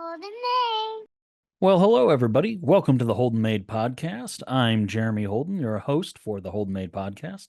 Holden Made. Well, hello, everybody. Welcome to the Holden Made Podcast. I'm Jeremy Holden, your host for the Holden Made Podcast.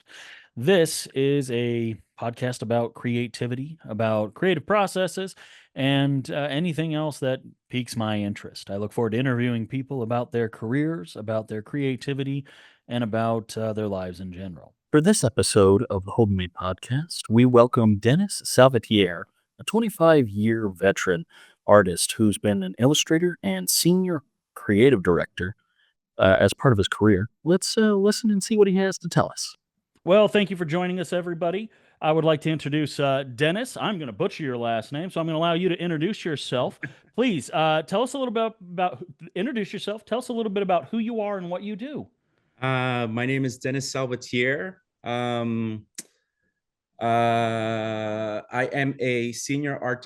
This is a podcast about creativity, about creative processes, and anything else that piques my interest. I look forward to interviewing people about their careers, about their creativity, and about their lives in general. For this episode of the Holden Made Podcast, we welcome Dennis Salvatier, a 25-year veteran artist who's been an illustrator and senior creative director as part of his career. Let's listen and see what he has to tell us. Well, thank you for joining us, everybody. I would like to introduce Dennis. I'm going to butcher your last name, so I'm going to allow you to introduce yourself. Please tell us a little bit introduce yourself. Tell us a little bit about who you are and what you do. My name is Dennis Salvatier. I am a senior art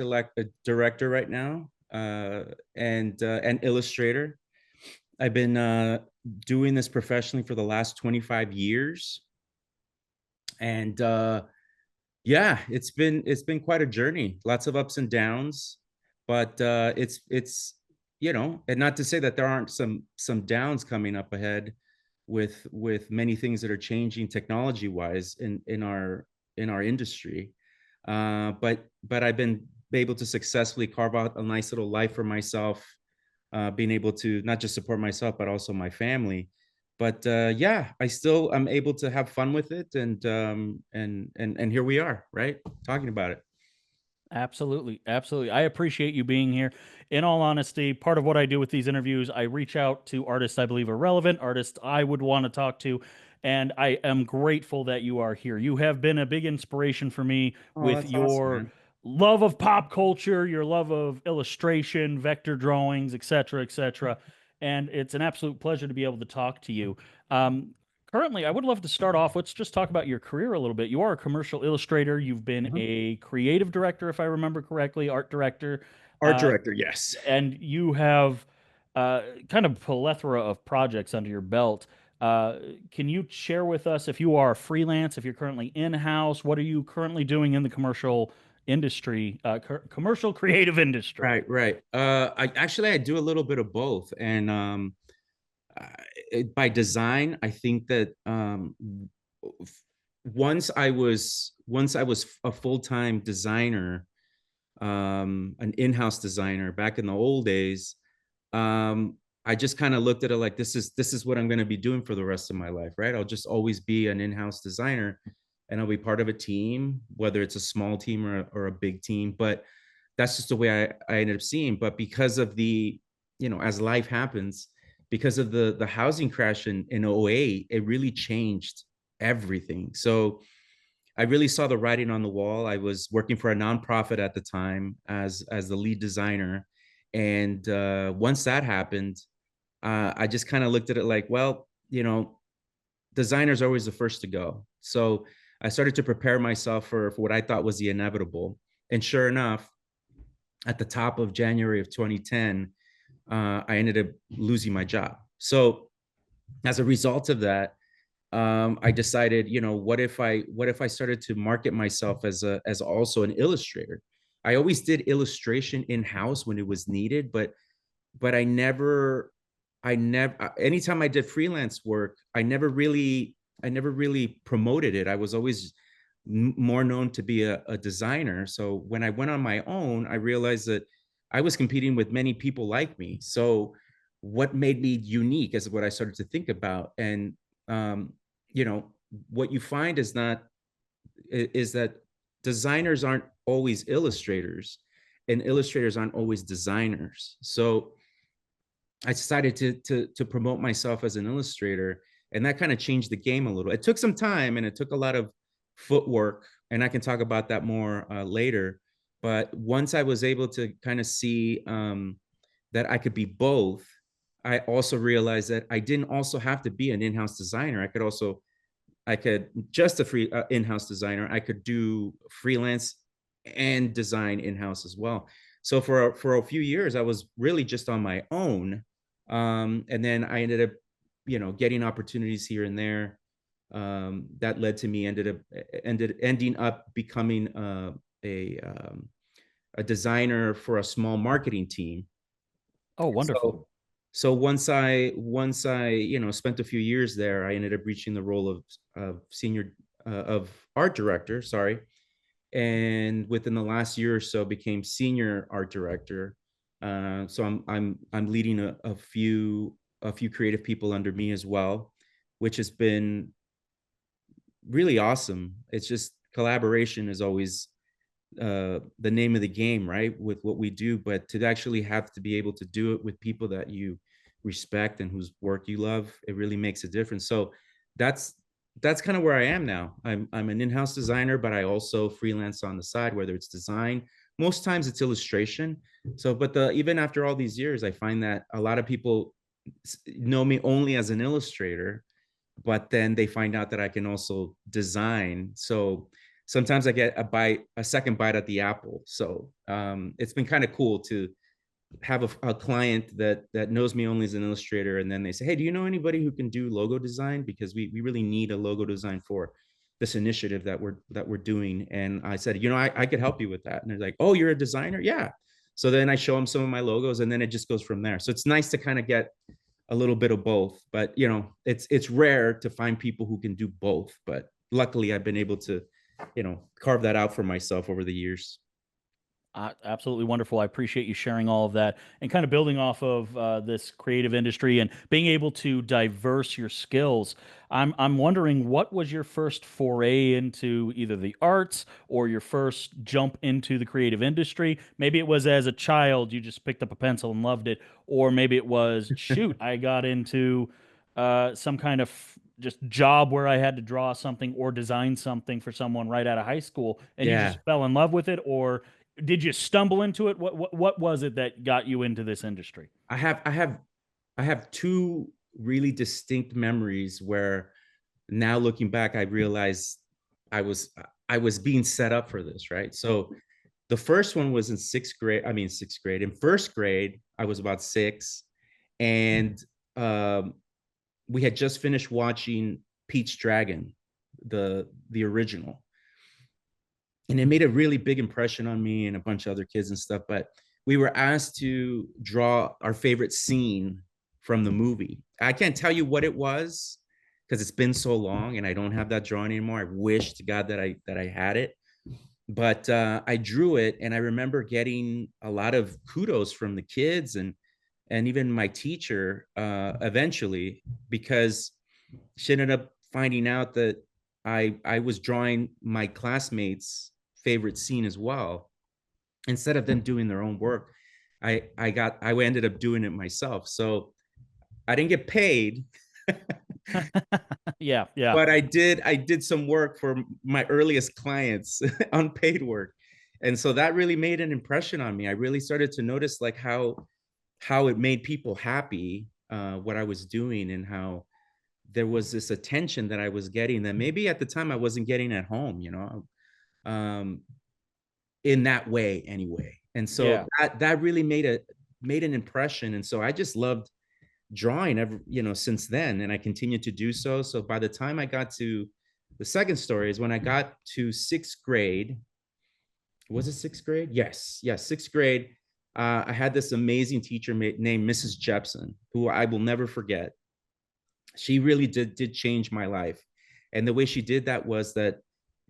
director right now and an illustrator. I've been doing this professionally for the last 25 years. And yeah, it's been quite a journey, lots of ups and downs, but it's and not to say that there aren't some downs coming up ahead with many things that are changing technology wise in our industry. But I've been able to successfully carve out a nice little life for myself, being able to not just support myself but also my family. But yeah, I'm able to have fun with it, and here we are, right, talking about it. Absolutely. Absolutely. I appreciate you being here. In all honesty, part of what I do with these interviews, I reach out to artists I believe are relevant, artists I would want to talk to, and I am grateful that you are here. You have been a big inspiration for me Oh, with that's awesome, your man. love of pop culture, your love of illustration, vector drawings, etc., etc. And it's an absolute pleasure to be able to talk to you. Um, Currently, I would love to start off. Let's just talk about your career a little bit. You are a commercial illustrator. You've been Mhm. a creative director, if I remember correctly, art director, Art uh, director, yes. and you have kind of plethora of projects under your belt. Uh, can you share with us if you are freelance, if you're currently in-house, what are you currently doing in the commercial industry, commercial creative industry? Right. I do a little bit of both, and by design, I think that once I was a full-time designer, an in-house designer back in the old days. I just kind of looked at it like this is what I'm going to be doing for the rest of my life, right? I'll just always be an in-house designer, and I'll be part of a team, whether it's a small team or a big team. But that's just the way I ended up seeing. But because of as life happens, because of the housing crash in '08, it really changed everything. So I really saw the writing on the wall. I was working for a nonprofit at the time as the lead designer, and once that happened, I just kind of looked at it like, well, designers are always the first to go. So I started to prepare myself for what I thought was the inevitable. And sure enough, at the top of January of 2010, I ended up losing my job. So as a result of that, I decided, what if I started to market myself as also an illustrator? I always did illustration in house when it was needed, but I never, anytime I did freelance work, I never really promoted it. I was always more known to be a designer. So when I went on my own, I realized that I was competing with many people like me. So what made me unique is what I started to think about. And um, you know, what you find is that designers aren't always illustrators, and illustrators aren't always designers. So I decided to promote myself as an illustrator, and that kind of changed the game a little. It took some time and it took a lot of footwork, and I can talk about that more later. But once I was able to kind of see that I could be both, I also realized that I didn't also have to be an in-house designer. I could just a free in-house designer. I could do freelance and design in-house as well. So for a few years, I was really just on my own, and then I ended up, getting opportunities here and there. That led to me ending up becoming a designer for a small marketing team. Oh, wonderful. So once I spent a few years there, I ended up reaching the role of senior of art director, sorry, and within the last year or so became senior art director. So I'm leading a few creative people under me as well, which has been really awesome. It's just collaboration is always the name of the game, right? With what we do, but to actually have to be able to do it with people that you respect and whose work you love, it really makes a difference. So that's that's kind of where I am now. I'm an in-house designer, but I also freelance on the side, whether it's design. Most times it's illustration. So, but the even after all these years, I find that a lot of people know me only as an illustrator, but then they find out that I can also design. So sometimes I get a second bite at the apple. So it's been kind of cool to have a client that knows me only as an illustrator, and then they say, "Hey, do you know anybody who can do logo design? Because we really need a logo design for this initiative that we're doing." And I said, I could help you with that. And they're like, "Oh, you're a designer? Yeah." So then I show them some of my logos, and then it just goes from there. So it's nice to kind of get a little bit of both, but it's rare to find people who can do both, but luckily I've been able to carve that out for myself over the years. Absolutely wonderful. I appreciate you sharing all of that and kind of building off of this creative industry and being able to diverse your skills. I'm wondering, what was your first foray into either the arts or your first jump into the creative industry? Maybe it was as a child, you just picked up a pencil and loved it, or maybe it was, shoot, I got into some kind of just job where I had to draw something or design something for someone right out of high school, and you Yeah, just fell in love with it, or did you stumble into it? What was it that got you into this industry? i have i have I have two really distinct memories where now looking back I realized i was I was being set up for this, right? So the first one was in sixth grade. In first grade I was about six, and um, we had just finished watching Pete's Dragon, the original, and it made a really big impression on me and a bunch of other kids and stuff. But we were asked to draw our favorite scene from the movie. I can't tell you what it was because it's been so long and I don't have that drawing anymore. I wish to God that I had it, but I drew it, and I remember getting a lot of kudos from the kids and even my teacher eventually, because she ended up finding out that I was drawing my classmates' favorite scene as well. Instead of them doing their own work, I ended up doing it myself. So I didn't get paid, Yeah, yeah, but I did some work for my earliest clients, unpaid work. And so that really made an impression on me. I really started to notice like how it made people happy, what I was doing, and how there was this attention that I was getting that maybe at the time I wasn't getting at home, um, in that way anyway. And so yeah. that really made an impression. And so I just loved drawing since then, and I continued to do so. So by the time I got to the second story is when I got to sixth grade. Was it sixth grade? Yes, sixth grade. I had this amazing teacher named Mrs. Jepson, who I will never forget. She really did change my life. And the way she did that was that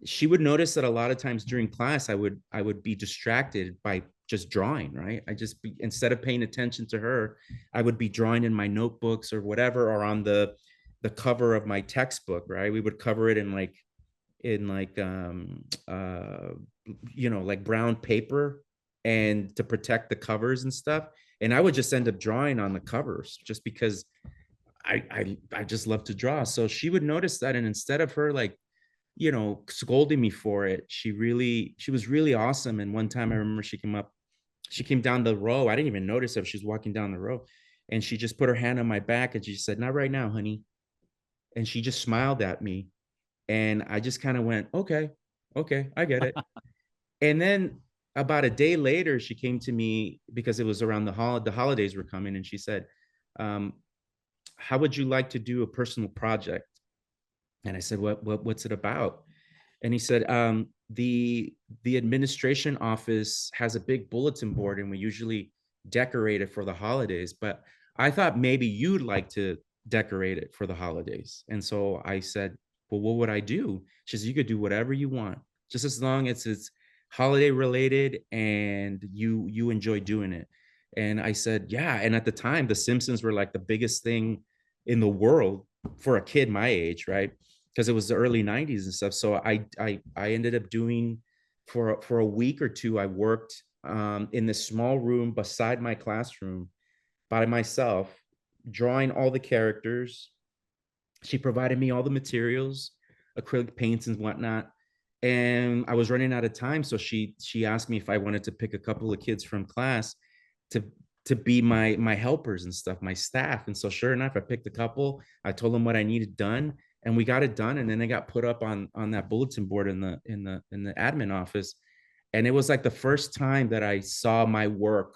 she would notice that a lot of times during class I would be distracted by just drawing, right? Instead of paying attention to her, I would be drawing in my notebooks or whatever, or on the cover of my textbook, right? We would cover it in like brown paper, and to protect the covers and stuff. And I would just end up drawing on the covers just because I just love to draw. So she would notice that, and instead of her like scolding me for it, she was really awesome. And one time I remember she came down the row. I didn't even notice if she was walking down the row, and she just put her hand on my back and she said, "Not right now, honey." And she just smiled at me, and I just kind of went, "Okay, okay, I get it." And then about a day later, she came to me because it was around the holidays were coming, and she said, um, "How would you like to do a personal project?" And I said, what's it about?" And he said, the administration office has a big bulletin board, and we usually decorate it for the holidays, but I thought maybe you'd like to decorate it for the holidays. And so I said, well, what would I do? She says, you could do whatever you want, just as long as it's holiday related and you enjoy doing it. And I said, yeah. And at the time, The Simpsons were like the biggest thing in the world for a kid my age, right? Because it was the early 90s and stuff. So I ended up doing for a week or two, I worked in this small room beside my classroom by myself, drawing all the characters. She provided me all the materials, acrylic paints and whatnot. And I was running out of time, so she asked me if I wanted to pick a couple of kids from class to to be my helpers and stuff, my staff. And so sure enough, I picked a couple. I told them what I needed done, and we got it done. And then it got put up on that bulletin board in the admin office. And it was like the first time that I saw my work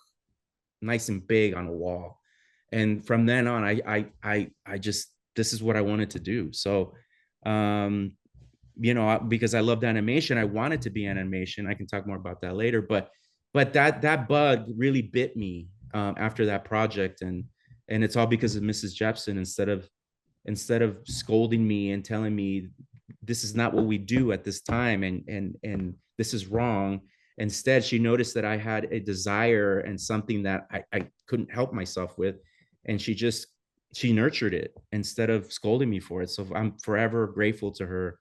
nice and big on a wall. And from then on, I just, this is what I wanted to do. So, um, because I loved animation, I wanted to be animation. I can talk more about that later, but that bug really bit me after that project, and it's all because of Mrs. Jepson. Instead of scolding me and telling me this is not what we do at this time, and this is wrong, instead she noticed that I had a desire and something that I couldn't help myself with, and she nurtured it instead of scolding me for it. So I'm forever grateful to her.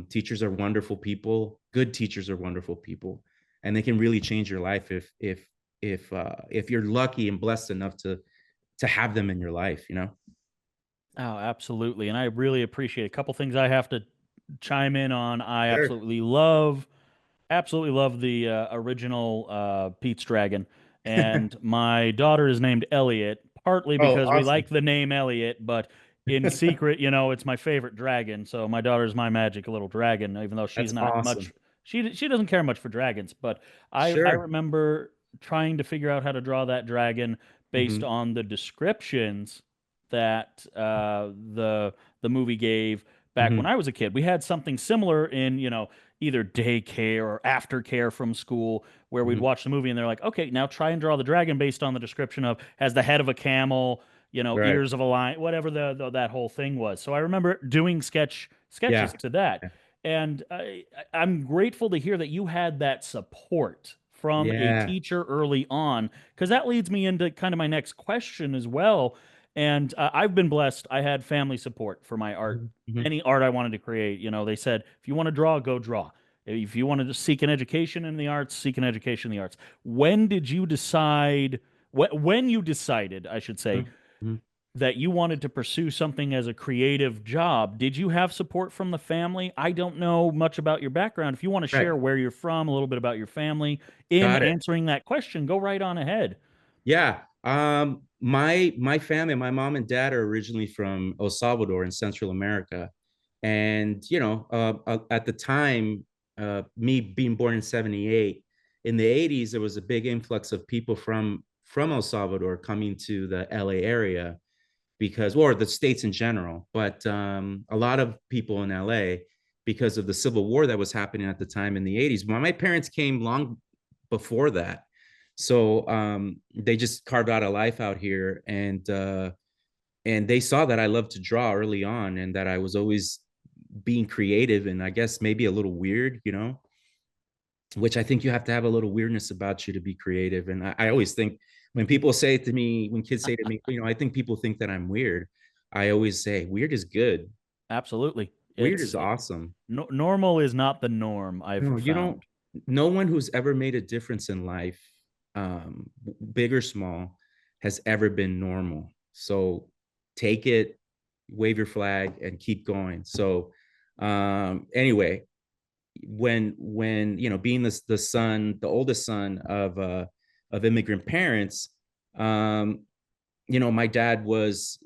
Teachers are wonderful people. Good teachers are wonderful people, and they can really change your life if you're lucky and blessed enough to have them in your life. Oh, absolutely. And I really appreciate a couple things I have to chime in on. I Sure. absolutely love the original Pete's Dragon. And my daughter is named Elliot, partly Oh, because we awesome. like the name Elliot, but in secret, it's my favorite dragon. So my daughter's my magic little dragon, even though she's That's not much. awesome. She doesn't care much for dragons. But I Sure. remember trying to figure out how to draw that dragon based Hmm. on the descriptions that the movie gave back when Hmm. I was a kid. We had something similar in either daycare or aftercare from school where we'd Hmm. watch the movie and they're like, okay, now try and draw the dragon based on the description of has the head of a camel, Right. ears of a lion, whatever that whole thing was. So I remember doing sketches Yeah. to that. And I'm grateful to hear that you had that support from a Yeah. teacher early on, because that leads me into kind of my next question as well. And I've been blessed. I had family support for my art, Hmm. any art I wanted to create. They said, if you want to draw, go draw. If you wanted to seek an education in the arts, seek an education in the arts. When did you decide, when you decided, I should say, Hmm. that you wanted to pursue something as a creative job, did you have support from the family? I don't know much about your background. If you want to Right. share where you're from, a little bit about your family in Got it. answering that question, go right on ahead. Yeah. My family, my mom and dad are originally from El Salvador in Central America. And, at the time, me being born in 78, in the 80s, there was a big influx of people from El Salvador coming to the LA area because, or the States in general, but a lot of people in LA because of the Civil War that was happening at the time in the 80s. My parents came long before that. So they just carved out a life out here, and they saw that I loved to draw early on, and that I was always being creative, and I guess maybe a little weird, which I think you have to have a little weirdness about you to be creative. And I always think when people say to me, when kids say to me, I think people think that I'm weird. I always say weird is good. Absolutely. Weird is awesome. Normal is not the norm, I've No, you don't. found. No one who's ever made a difference in life, big or small, has ever been normal. So take it, wave your flag, and keep going. So anyway, when being the son, the oldest son of immigrant parents, um, my dad was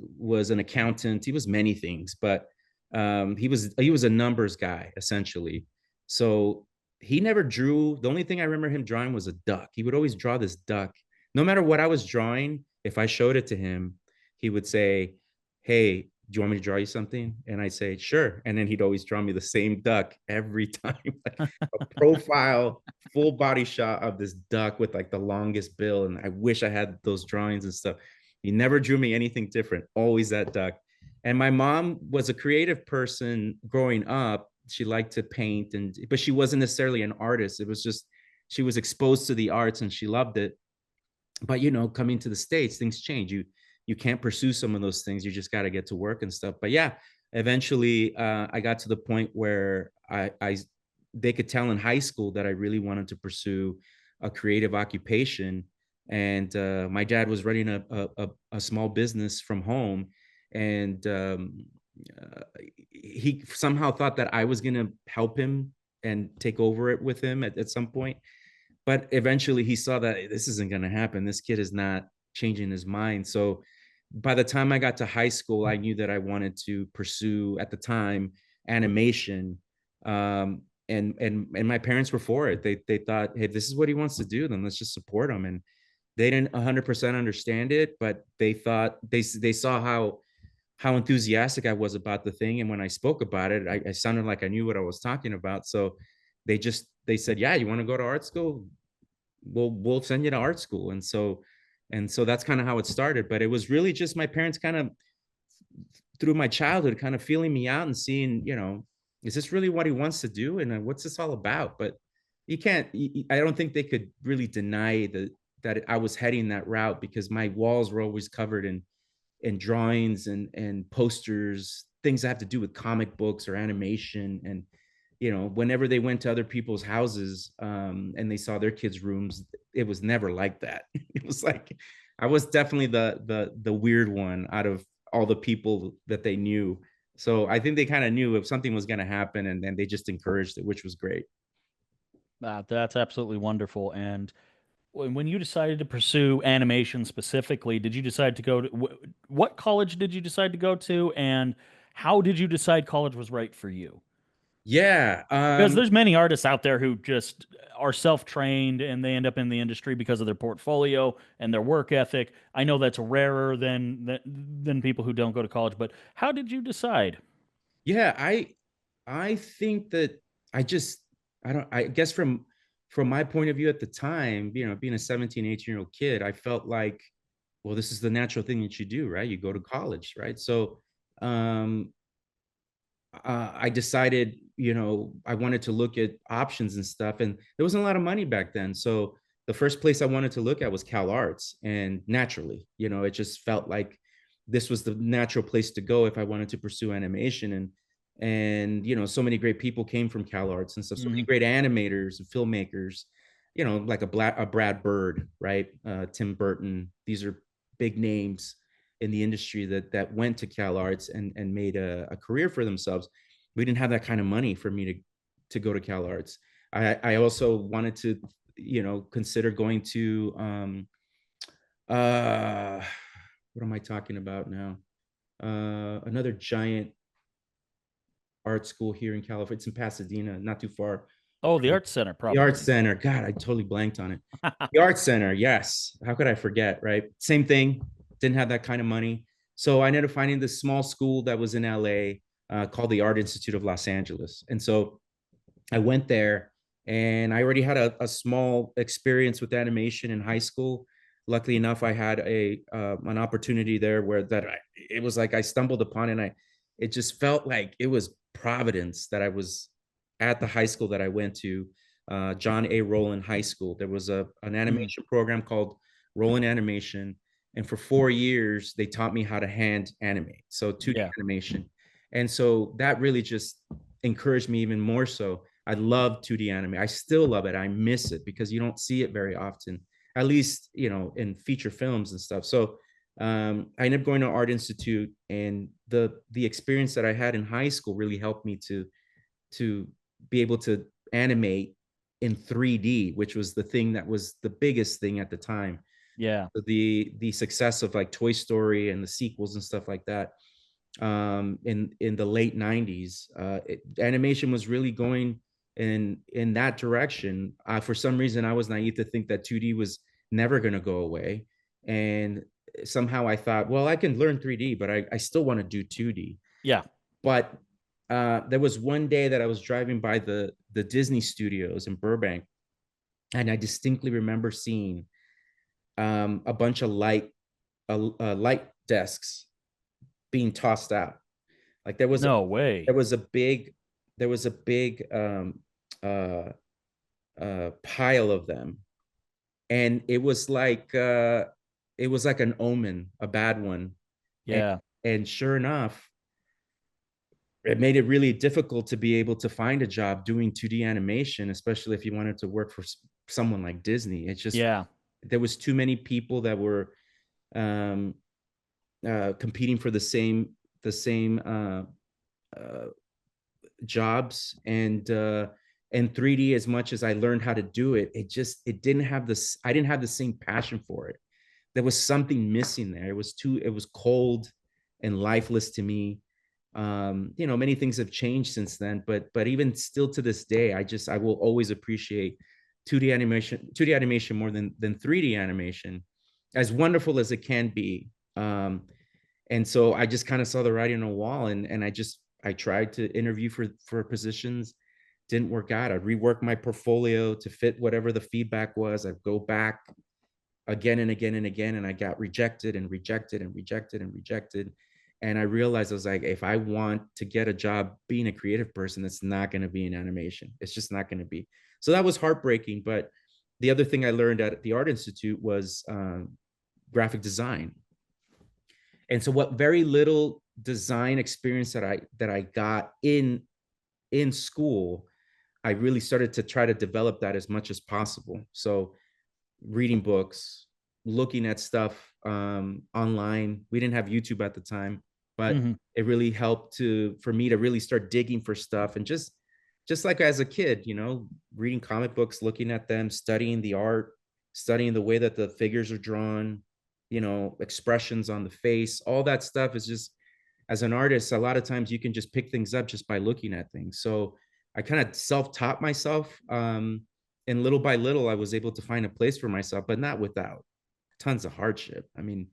an accountant. He was many things, but he was a numbers guy essentially. So he never drew. The only thing I remember him drawing was a duck. He would always draw this duck. No matter what I was drawing, if I showed it to him, he would say, "Hey, do you want me to draw you something? And I say, sure. And then he'd always draw me the same duck every time, like a profile, full body shot of this duck with like the longest bill. And I wish I had those drawings and stuff. He never drew me anything different, always that duck. And my mom was a creative person growing up. She liked to paint, but she wasn't necessarily an artist. It was just, she was exposed to the arts and she loved it. But coming to the States, things change. You can't pursue some of those things. You just got to get to work and stuff. But yeah, eventually I got to the point where I they could tell in high school that I really wanted to pursue a creative occupation. And my dad was running a small business from home, and uh, he somehow thought that I was going to help him and take over it with him at some point. But eventually he saw that this isn't going to happen. This kid is not changing his mind. So by the time I got to high school, I knew that I wanted to pursue, at the time, animation. And my parents were for it. They thought, hey, if this is what he wants to do, then let's just support him. And they didn't 100% understand it, but they thought they saw how enthusiastic I was about the thing. And when I spoke about it, I sounded like I knew what I was talking about. So they said, yeah, you want to go to art school? We'll send you to art school. And so that's kind of how it started. But it was really just my parents kind of, through my childhood, kind of feeling me out and seeing, is this really what he wants to do? And what's this all about? But I don't think they could really deny that I was heading that route, because my walls were always covered in drawings and posters, things that have to do with comic books or animation. And whenever they went to other people's houses, and they saw their kids' rooms, it was never like that. It was like I was definitely the weird one out of all the people that they knew. So I think they kind of knew if something was going to happen, and then they just encouraged it, which was great. That's absolutely wonderful. And when you decided to pursue animation specifically, did you decide to go to what college did you decide to go to, and how did you decide college was right for you? Yeah. Because there's many artists out there who just are self-trained and they end up in the industry because of their portfolio and their work ethic. I know that's rarer than people who don't go to college, but how did you decide? Yeah, I think that I just I don't I guess from my point of view at the time, being a 17, 18-year-old kid, I felt like, well, this is the natural thing that you do, right? You go to college, right? So um I decided, I wanted to look at options and stuff, and there wasn't a lot of money back then. So the first place I wanted to look at was Cal Arts, and naturally, it just felt like this was the natural place to go if I wanted to pursue animation. And so many great people came from Cal Arts and stuff. So many Hmm. great animators and filmmakers, like a Brad Bird, right? Tim Burton. These are big names in the industry that went to Cal Arts and made a career for themselves. We didn't have that kind of money for me to go to Cal Arts. I also wanted to, consider going to uh what am I talking about now? Another giant art school here in California. It's in Pasadena, not too far. Oh, the Arts Center, The Art probably. Center. God, I totally blanked on it. The Art Center. Yes. How could I forget? Right. Same thing. Didn't have that kind of money. So I ended up finding this small school that was in LA, called the Art Institute of Los Angeles. And so I went there, and I already had a small experience with animation in high school. Luckily enough, I had an opportunity there where it was like I stumbled upon it, and it just felt like it was Providence that I was at the high school that I went to, John A. Rowland High School. There was an Mhm. animation program called Rowland Animation, and for 4 years they taught me how to hand animate, so 2D Yeah. animation. And so that really just encouraged me even more. So I love 2D anime. I still love it. I miss it because you don't see it very often, at least, in feature films and stuff. So I ended up going to Art Institute, and the experience that I had in high school really helped me to be able to animate in 3D, which was the thing that was the biggest thing at the time. Yeah. The success of like Toy Story and the sequels and stuff like that, in the late 90s, animation was really going in that direction. For some reason, I was naive to think that 2D was never going to go away. And somehow I thought, well, I can learn 3D, but I still want to do 2D. Yeah. But there was one day that I was driving by the Disney studios in Burbank, and I distinctly remember seeing a bunch of light desks being tossed out. Like No there way. was a big uh, pile of them, and it was like an omen, a bad one, and Yeah. sure enough, it made it really difficult to be able to find a job doing 2D animation, especially if you wanted to work for someone like Disney. It's just Yeah. there was too many people that were um, competing for the same uh, jobs, and 3D. As much as I learned how to do it, it didn't have this. I didn't have the same passion for it. There was something missing there. It was cold and lifeless to me. Many things have changed since then, but even still to this day, I will always appreciate 2D animation more than 3D animation, as wonderful as it can be. And so I just kind of saw the writing on the wall, and I tried to interview for positions, didn't work out. I'd rework my portfolio to fit whatever the feedback was. I'd go back again and again and again, and I got rejected and rejected and rejected and rejected. And I realized, I was like, if I want to get a job being a creative person, it's not going to be in animation. It's just not going to be. So that was heartbreaking. But the other thing I learned at the Art Institute was graphic design. And so what very little design experience that I got in school, I really started to try to develop that as much as possible. So reading books, looking at stuff online. We didn't have YouTube at the time, but Hmm. it really helped for me to really start digging for stuff, and just like as a kid, reading comic books, looking at them, studying the art, studying the way that the figures are drawn, expressions on the face, all that stuff is just, as an artist, a lot of times you can just pick things up just by looking at things. So I kind of self-taught myself. And little by little, I was able to find a place for myself, but not without tons of hardship. I mean,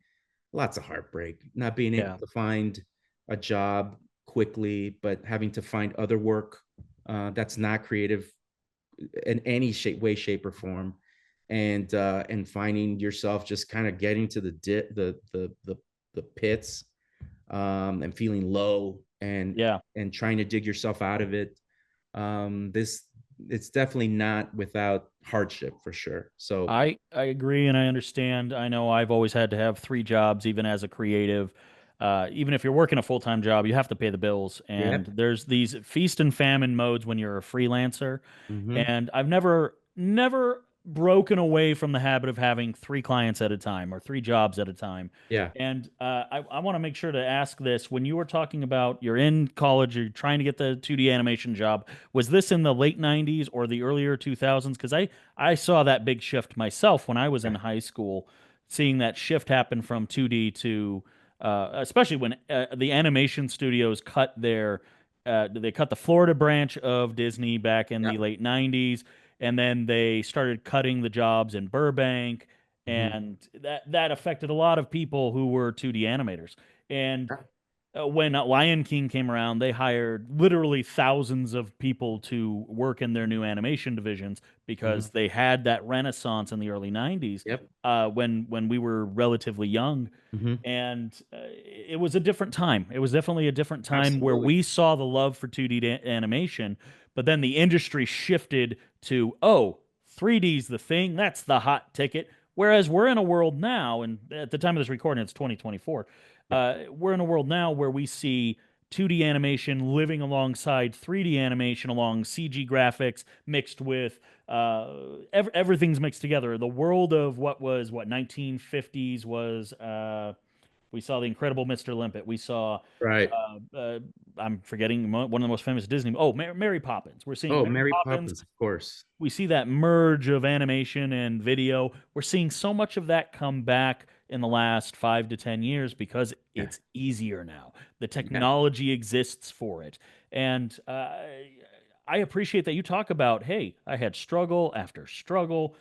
lots of heartbreak, not being able Yeah. to find a job quickly, but having to find other work that's not creative in any way, shape, or form, and finding yourself just kind of getting to the pits, and feeling low, Yeah. and trying to dig yourself out of it. This It's definitely not without hardship, for sure. So I agree and I understand. I know I've always had to have three jobs, even as a creative. Even if you're working a full time job, you have to pay the bills. And yep. there's these feast and famine modes when you're a freelancer. Mm-hmm. And I've never broken away from the habit of having three clients at a time or three jobs at a time. Yeah. And I want to make sure to ask this: when you were talking about you're in college, you're trying to get the 2D animation job, was this in the late 90s or the earlier 2000s? Because I saw that big shift myself when I was in Yeah. high school, seeing that shift happen from 2D to, especially when the animation studios they cut the Florida branch of Disney back in the Yep. late 90s, and then they started cutting the jobs in Burbank, Mm-hmm. and that affected a lot of people who were 2D animators. And when Lion King came around, they hired literally thousands of people to work in their new animation divisions Mm-hmm. because they had that renaissance in the early 90s, Yep. when we were relatively young. Mm-hmm. And it was a different time. It was definitely a different time where Absolutely. we saw the love for 2D animation, but then the industry shifted to, oh, 3D's the thing. That's the hot ticket. Whereas we're in a world now, and at the time of this recording, it's 2024. Yep. We're in a world now where we see 2D animation living alongside 3D animation, along CG graphics mixed with everything's mixed together. The world of what 1950s was. We saw the Incredible Mr. Limpet. We saw Right. I'm forgetting one of the most famous Disney. Oh, Mary Poppins. We're seeing Oh, Mary Mary Poppins. Poppins, of course. We see that merge of animation and video. We're seeing so much of that come back in the last 5 to 10 years because Yeah. it's easier now. The Yeah. technology exists for it. And I appreciate that you talk about, hey, I had struggle after struggle,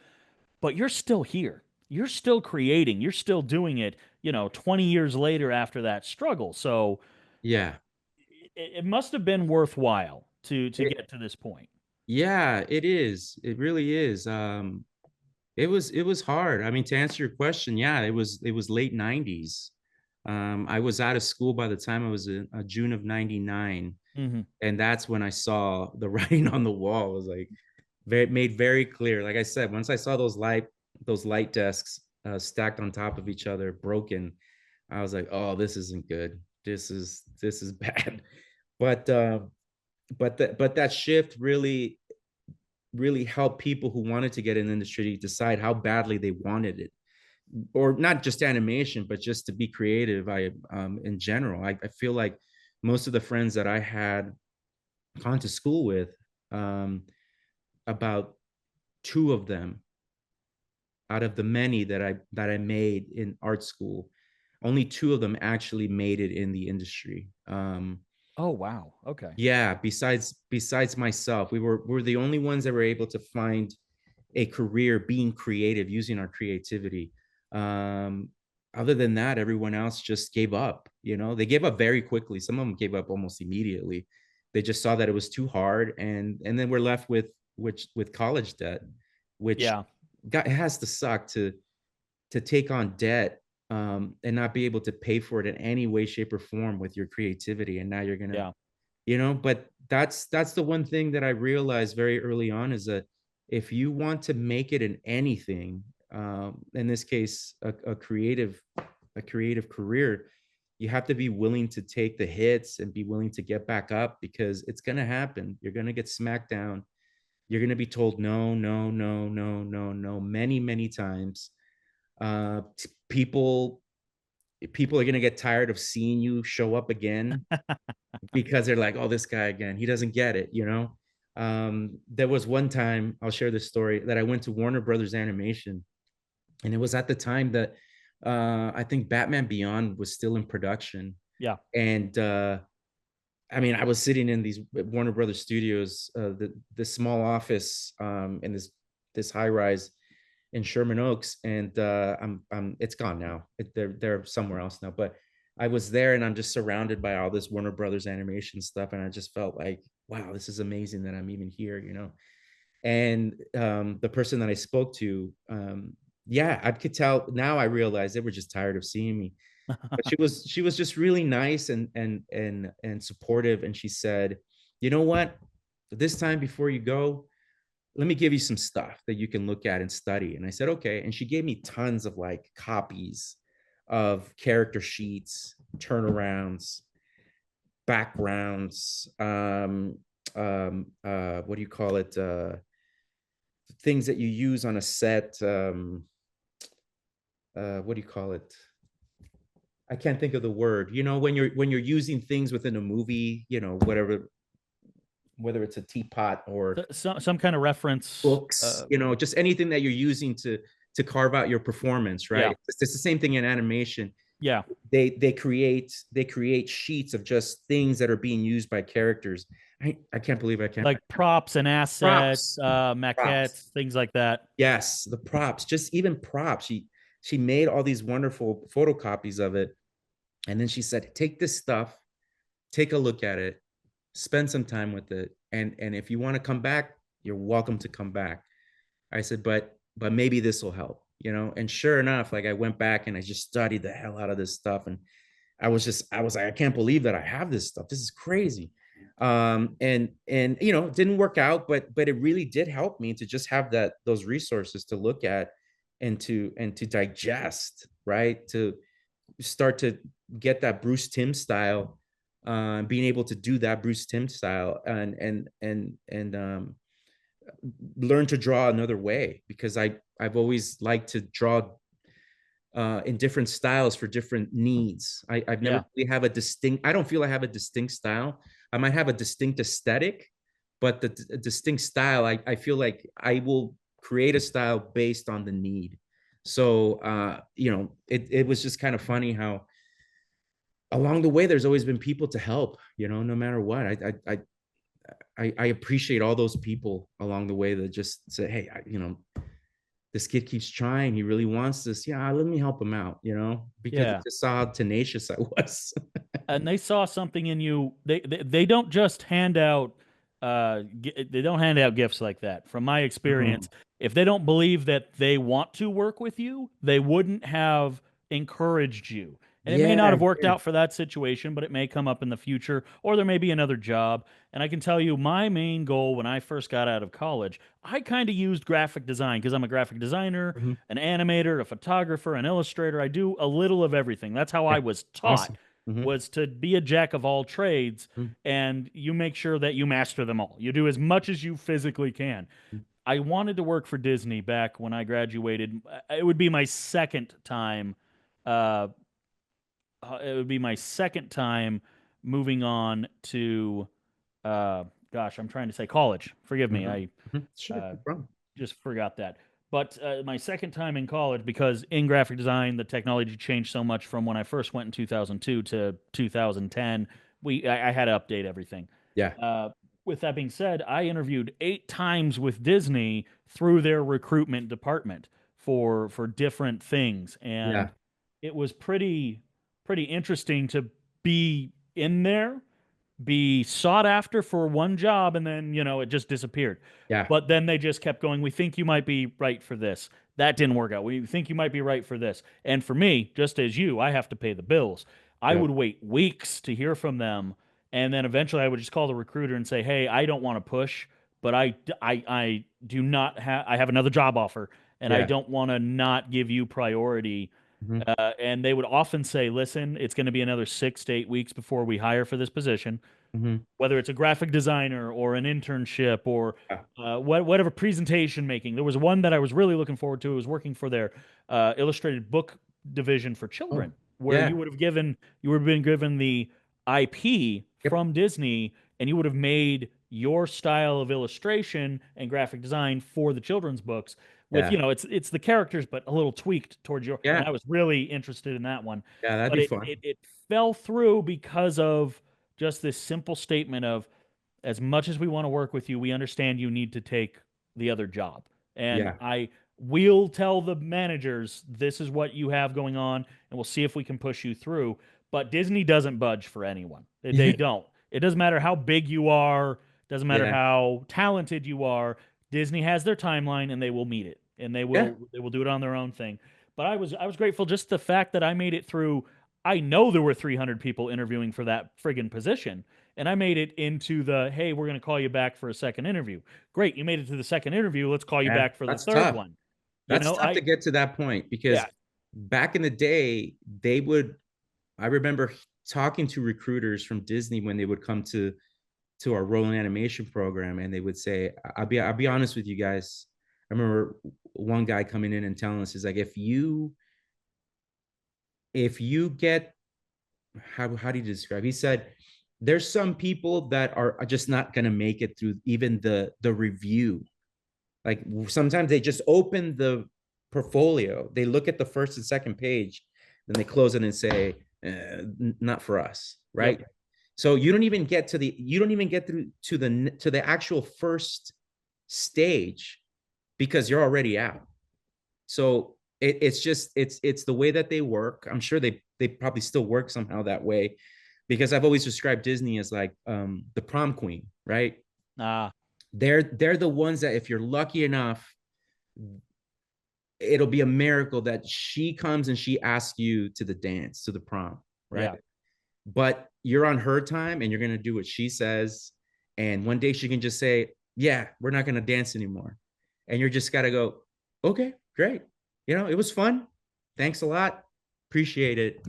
but you're still here. you're still creating, you're still doing it, 20 years later after that struggle. So Yeah. it must have been worthwhile to It, get to this point. yeah, it is. It really is. It was hard. I mean, to answer your question, yeah, it was late 90s. I was out of school by the time I was in June of 99. Hmm. And that's when I saw the writing on the wall. It was like made very clear. Like I said, once I saw those light desks stacked on top of each other, broken, I was like, oh, this isn't good. This is bad. But that shift really helped people who wanted to get in the industry decide how badly they wanted it, or not just animation, but just to be creative. In general, I feel like most of the friends that I had gone to school with, um, about two of them out of the many that I made in art school, only two of them actually made it in the industry. Oh, wow. Okay. Yeah, besides myself, we're the only ones that were able to find a career being creative, using our creativity. Um, Other than that, everyone else just gave up. They gave up very quickly. Some of them gave up almost immediately. They just saw that it was too hard, and then we're left with college debt, which Yeah. it has to suck to take on debt, and not be able to pay for it in any way, shape, or form with your creativity. And now you're gonna, Yeah. but that's the one thing that I realized very early on, is that if you want to make it in anything, in this case a creative career, you have to be willing to take the hits and be willing to get back up, because it's going to happen. You're going to get smacked down. You're going to be told no, no, no, no, no, no, many, many times. People are going to get tired of seeing you show up again, because they're like, oh, this guy again, he doesn't get it. There was one time, I'll share this story, that I went to Warner Brothers Animation, and it was at the time that I think Batman Beyond was still in production. Yeah. And I mean, I was sitting in these Warner Brothers studios, the small office, in this high rise in Sherman Oaks, and it's gone now. They're somewhere else now. But I was there, and I'm just surrounded by all this Warner Brothers animation stuff, and I just felt like, wow, this is amazing that I'm even here. And the person that I spoke to, yeah, I could tell now. I realized they were just tired of seeing me. But she was just really nice and supportive, and she said, "You know what? This time before you go, let me give you some stuff that you can look at and study." And I said, okay. And she gave me tons of like copies of character sheets, turnarounds, backgrounds, what do you call it? Things that you use on a set. What do you call it? I can't think of the word. When you're using things within a movie, whatever, whether it's a teapot or Some kind of reference. books, just anything that you're using to carve out your performance, Yeah. right? It's the same thing in animation. Yeah. They create sheets of just things that are being used by characters. I can't believe I can't. Like props and assets, Props. maquettes, Props. things like that. Yes, the props, just even props. She made all these wonderful photocopies of it. And then she said, take this stuff, take a look at it, spend some time with it. And if you want to come back, you're welcome to come back. I said, but maybe this will help. And sure enough, like I went back and I just studied the hell out of this stuff. And I was like, I can't believe that I have this stuff. This is crazy. And it didn't work out, but it really did help me to just have those resources to look at and to digest, right? To start to get that Bruce Timm style, being able to do that Bruce Timm style, and learn to draw another way, because I've always liked to draw in different styles for different needs. I've never Yeah. really have a distinct. I don't feel I have a distinct style. I might have a distinct aesthetic, but the distinct style, I feel like I will create a style based on the need. So it was just kind of funny how along the way there's always been people to help. No matter what. I appreciate all those people along the way that just say, hey, this kid keeps trying. He really wants this. Yeah, let me help him out, because I Yeah. just saw how tenacious I was. And they saw something in you. They don't just hand out they don't hand out gifts like that. From my No. experience, if they don't believe that they want to work with you, they wouldn't have encouraged you. And it may not Yeah, have worked yeah. out for that situation, but it may come up in the future, or there may be another job. And I can tell you, my main goal when I first got out of college, I kind of used graphic design because I'm a graphic designer, Mhm. an animator, a photographer, an illustrator. I do a little of everything. That's how Yeah. I was taught, Awesome. Hmm. was to be a jack of all trades, and you make sure that you master them all. You do as much as you physically can. I wanted to work for Disney back when I graduated. It would be my second time. Uh, it would be my second time moving on to, uh, gosh, I'm trying to say college. Forgive me. Hmm. I Sure, uh, no problem. just forgot that. But my second time in college, because in graphic design, the technology changed so much from when I first went in 2002 to 2010. I had to update everything. Yeah, Uh, with that being said, I interviewed 8 times with Disney through their recruitment department for different things, yeah, and it was pretty interesting to be in there, be sought after for one job, and then it just disappeared. yeah, But then they just kept going. We think you might be right for this. That didn't work out. We think you might be right for this. And for me, just as you, I have to pay the bills. I yeah, would wait weeks to hear from them, and then eventually I would just call the recruiter and say, "Hey, I don't want to push, but I do not have I have another job offer, and I yeah. don't want to not give you priority." Hmm. And they would often say, "Listen, it's going to be another 6 to 8 weeks before we hire for this position, Hmm. whether it's a graphic designer or an internship or Yeah. whatever presentation making." There was one that I was really looking forward to. It was working for their illustrated book division for Oh, children, where yeah. you would have been given the IP Yep. from Disney, and you would have made your style of illustration and graphic design for the children's books. With Yeah. it's the characters, but a little tweaked towards your. And Yeah. I was really interested in that one, Yeah. That'd but be it fun. it, it fell through because of just this simple statement of, as much as we want to work with you, we understand you need to take the other job. And Yeah. I will tell the managers, this is what you have going on, and we'll see if we can push you through. But Disney doesn't budge for anyone. They Yeah. don't. It doesn't matter how big you are, doesn't matter Yeah. how talented you are. Disney has their timeline and they will meet it. And Yeah. they will do it on their own thing. But I was grateful just the fact that I made it through. I know there were 300 people interviewing for that friggin' position, and I made it into the, hey, we're going to call you back for a second interview. Great, you made it to the second interview. Let's call you Yeah. back for the That's third tough. one. You That's know, tough to I get to that point because yeah, back in the day, they would, I remember talking to recruiters from Disney when they would come to our rolling animation program and they would say, I'll be honest with you guys. I remember one guy coming in and telling us, he's like, if you get, how do you describe? He said, there's some people that are just not going to make it through even the review. Like sometimes they just open the portfolio, they look at the first and second page, then they close it and say, not for us, yep. right? So you don't even get through to the actual first stage because you're already out. So it's the way that they work. I'm sure they probably still work somehow that way, because I've always described Disney as like the prom queen, right? Ah, They're the ones that if you're lucky enough, it'll be a miracle that she comes and she asks you to the dance, to the prom, right? yeah. But you're on her time and you're going to do what she says. And one day she can just say, yeah, we're not going to dance anymore. And you're just got to go, okay, great. It was fun. Thanks a lot. Appreciate it.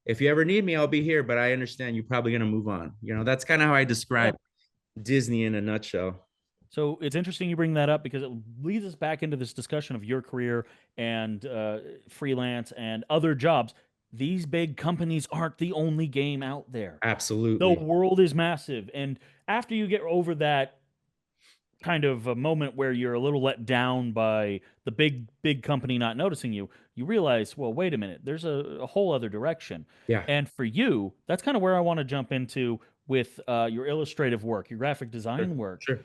If you ever need me, I'll be here, but I understand you're probably going to move on. That's kind of how I Yeah. describe Disney in a nutshell. So it's interesting you bring that up because it leads us back into this discussion of your career and freelance and other jobs. These big companies aren't the only game out there. The Absolutely. world is massive, and after you get over that kind of a moment where you're a little let down by the big company not noticing you, you realize, well, wait a minute, there's a whole other direction. Yeah. And for you, that's kind of where I want to jump into with your illustrative work, your graphic Sure. design work. Sure.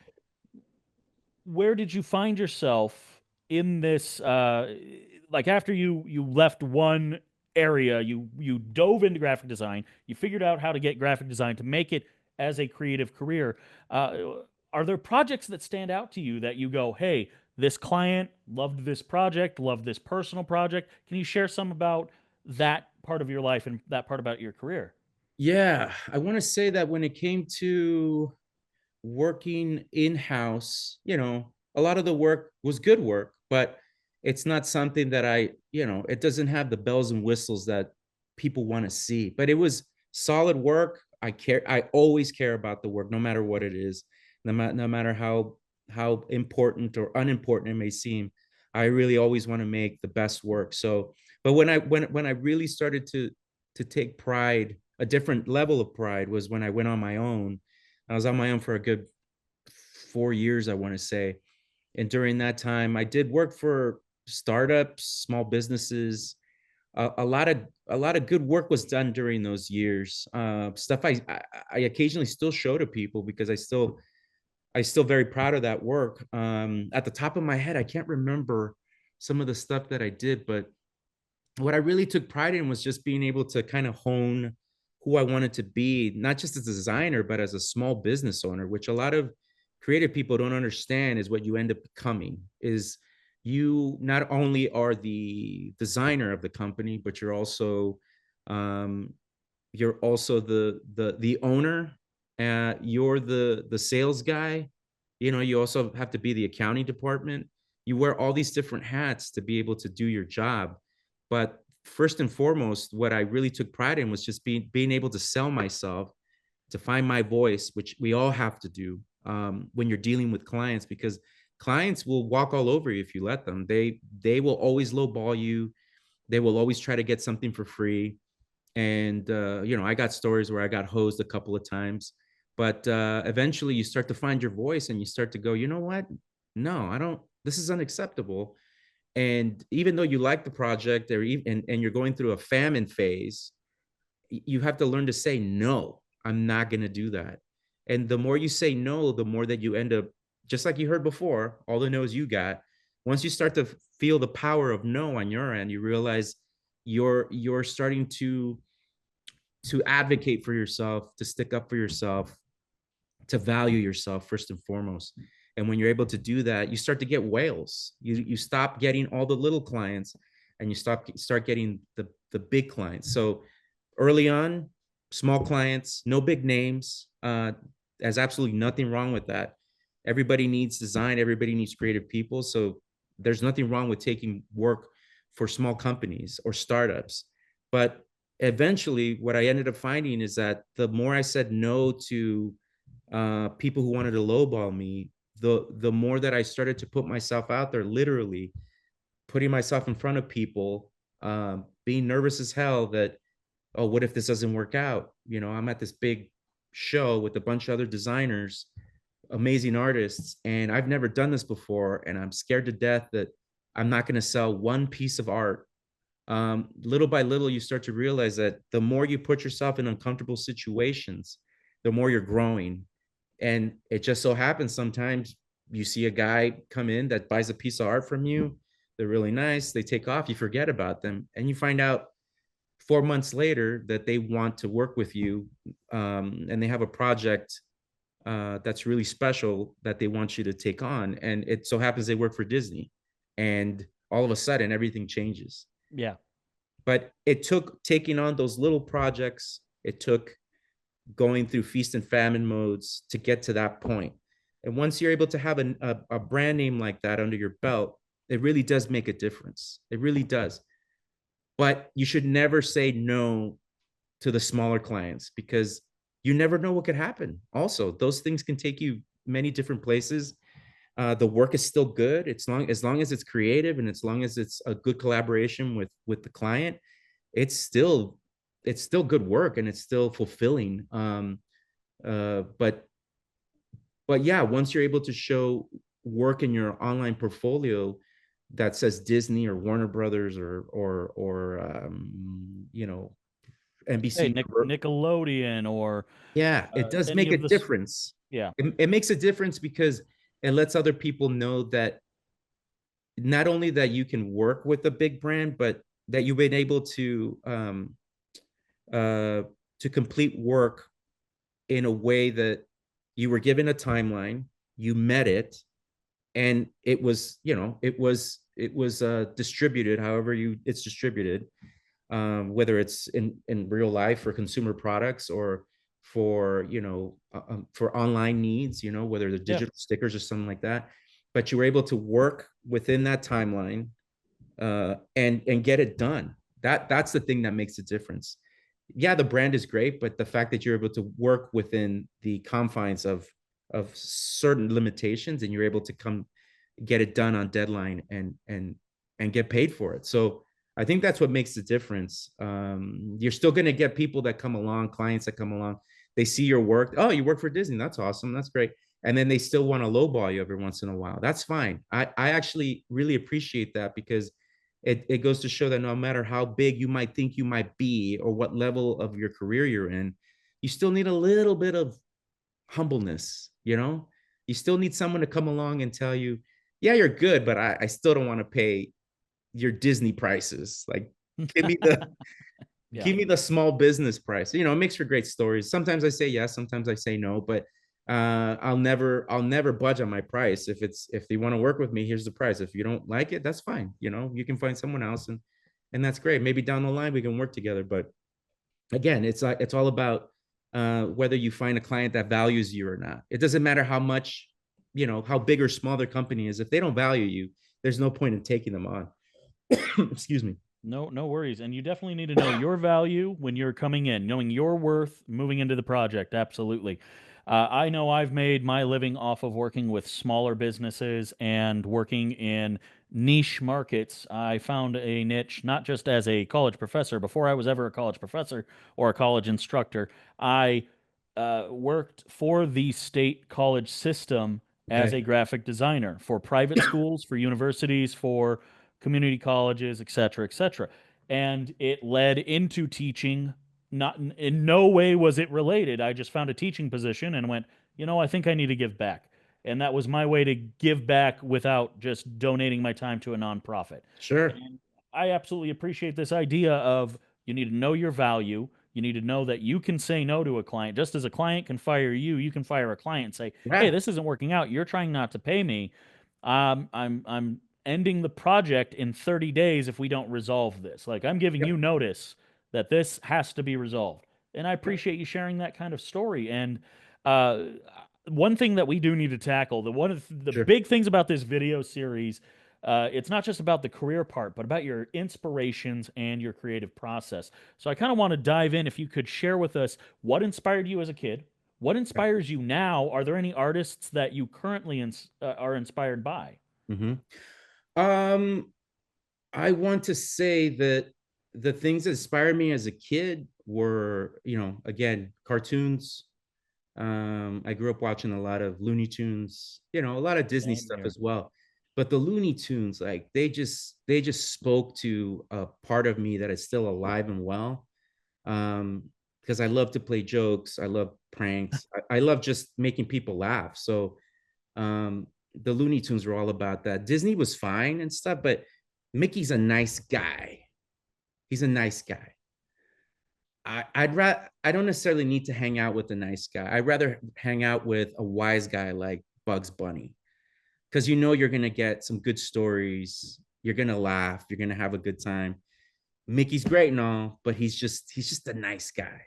Where did you find yourself in this like after you left one area, you dove into graphic design, you figured out how to get graphic design to make it as a creative career. uh, are there projects that stand out to you that you go, hey, this client loved this project, loved this personal project? Can you share some about that part of your life and that part about your career? Yeah, I want to say that when it came to working in-house, a lot of the work was good work, but it's not something that it doesn't have the bells and whistles that people want to see. But it was solid work. I always care about the work, no matter what it is, no matter how important or unimportant it may seem. I really always want to make the best work. So, but when I really started to take pride, a different level of pride, was when I went on my own. I was on my own for a good 4 years, I want to say. And during that time, I did work for startups, small businesses. A lot of good work was done during those years. Stuff I occasionally still show to people because I still very proud of that work. At the top of my head, I can't remember some of the stuff that I did, but what I really took pride in was just being able to kind of hone who I wanted to be, not just as a designer, but as a small business owner, which a lot of creative people don't understand is what you end up becoming. Is you not only are the designer of the company, but um, you're also the owner. You're the sales guy. You also have to be the accounting department. You wear all these different hats to be able to do your job. But first and foremost, what I really took pride in was just being able to sell myself, to find my voice, which we all have to do when you're dealing with clients, because clients will walk all over you if you let them. They will always lowball you. They will always try to get something for free. And I got stories where I got hosed a couple of times, but eventually you start to find your voice and you start to go, you know what? No, I don't. This is unacceptable. And even though you like the project, or even and you're going through a famine phase, you have to learn to say no. I'm not going to do that. And the more you say no, the more that you end up, just like you heard before, all the no's you got. Once you start to feel the power of no on your end, you realize you're starting to advocate for yourself, to stick up for yourself, to value yourself first and foremost. And when you're able to do that, you start to get whales. You stop getting all the little clients, and you start getting the big clients. So early on, small clients, no big names. There's absolutely nothing wrong with that. Everybody needs design. Everybody needs creative people. So there's nothing wrong with taking work for small companies or startups. But eventually, what I ended up finding is that the more I said no to people who wanted to lowball me, the more that I started to put myself out there, literally putting myself in front of people, being nervous as hell that, oh, what if this doesn't work out? I'm at this big show with a bunch of other designers, amazing artists, and I've never done this before, and I'm scared to death that I'm not going to sell one piece of art. Little by little, you start to realize that the more you put yourself in uncomfortable situations, the more you're growing. And it just so happens sometimes you see a guy come in that buys a piece of art from you. They're really nice. They take off. You forget about them. And you find out 4 months later that they want to work with you, and they have a project that's really special that they want you to take on. And it so happens they work for Disney. And all of a sudden, everything changes. Yeah. But it took taking on those little projects. It took going through feast and famine modes to get to that point. And once you're able to have a brand name like that under your belt, it really does make a difference. It really does. But you should never say no to the smaller clients, because you never know what could happen. Also, those things can take you many different places. The work is still good. As long as it's creative, and as long as it's a good collaboration with the client, it's still good work, and it's still fulfilling. But yeah, once you're able to show work in your online portfolio that says Disney or Warner Brothers or Hey, NBC. Nickelodeon or Yeah, it does any make a of this. difference. Yeah. It makes a difference because it lets other people know that not only that you can work with a big brand, but that you've been able uh, to complete work in a way that you were given a timeline, you met it, and it was, distributed however it's distributed, whether it's in real life for consumer products or for online needs, whether the Yeah. digital stickers or something like that. But you were able to work within that timeline, and get it done. That's the thing that makes a difference. Yeah, the brand is great, but the fact that you're able to work within the confines of certain limitations, and you're able to come get it done on deadline, and get paid for it. So I think that's what makes the difference. You're still going to get people that come along, clients that come along, they see your work. Oh, you work for Disney. That's awesome. That's great. And then they still want to lowball you every once in a while. That's fine. I actually really appreciate that, because it goes to show that no matter how big you might think you might be, or what level of your career you're in, you still need a little bit of humbleness. You still need someone to come along and tell you, yeah, you're good, but I still don't want to pay your Disney prices. Like, give me the Yeah. give me the small business price. It makes for great stories. Sometimes I say yes, sometimes I say no, but I'll never budge on my price. If they want to work with me, here's the price. If you don't like it, that's fine. You can find someone else, and that's great. Maybe down the line we can work together. But again, it's all about whether you find a client that values you or not. It doesn't matter how much, how big or small their company is. If they don't value you, there's no point in taking them on. Excuse me. No, no worries. And you definitely need to know your value when you're coming in, knowing your worth moving into the project. Absolutely. I know I've made my living off of working with smaller businesses and working in niche markets. I found a niche not just as a college professor. Before I was ever a college professor or a college instructor, I worked for the state college system as Okay. a graphic designer for private schools, for universities, for community colleges, et cetera, et cetera. And it led into teaching. Not in no way was it related. I just found a teaching position and went, I think I need to give back. And that was my way to give back without just donating my time to a nonprofit. Sure. And I absolutely appreciate this idea of you need to know your value. You need to know that you can say no to a client. Just as a client can fire you, you can fire a client and say, "Hey, Yeah. this isn't working out. You're trying not to pay me. I'm ending the project in 30 days if we don't resolve this. Like I'm giving you Yep. notice that this has to be resolved." And I Yep. appreciate you sharing that kind of story. And uh, one thing that we do need to tackle, one of the Sure. big things about this video series, it's not just about the career part, but about your inspirations and your creative process. So I kind of want to dive in. If you could share with us what inspired you as a kid, what Yeah. inspires you now? Are there any artists that you currently are inspired by? hmm Um, I want to say that the things that inspired me as a kid were, again, cartoons. I grew up watching a lot of Looney Tunes, a lot of Disney Same stuff here. as well. But the Looney Tunes, like they just spoke to a part of me that is still alive and well. Because I love to play jokes, I love pranks, I love just making people laugh. So um, the Looney Tunes were all about that. Disney was fine and stuff, but Mickey's a nice guy. He's a nice guy. I don't necessarily need to hang out with a nice guy. I'd rather hang out with a wise guy like Bugs Bunny, because you're gonna get some good stories. You're gonna laugh. You're gonna have a good time. Mickey's great and all, but he's just a nice guy.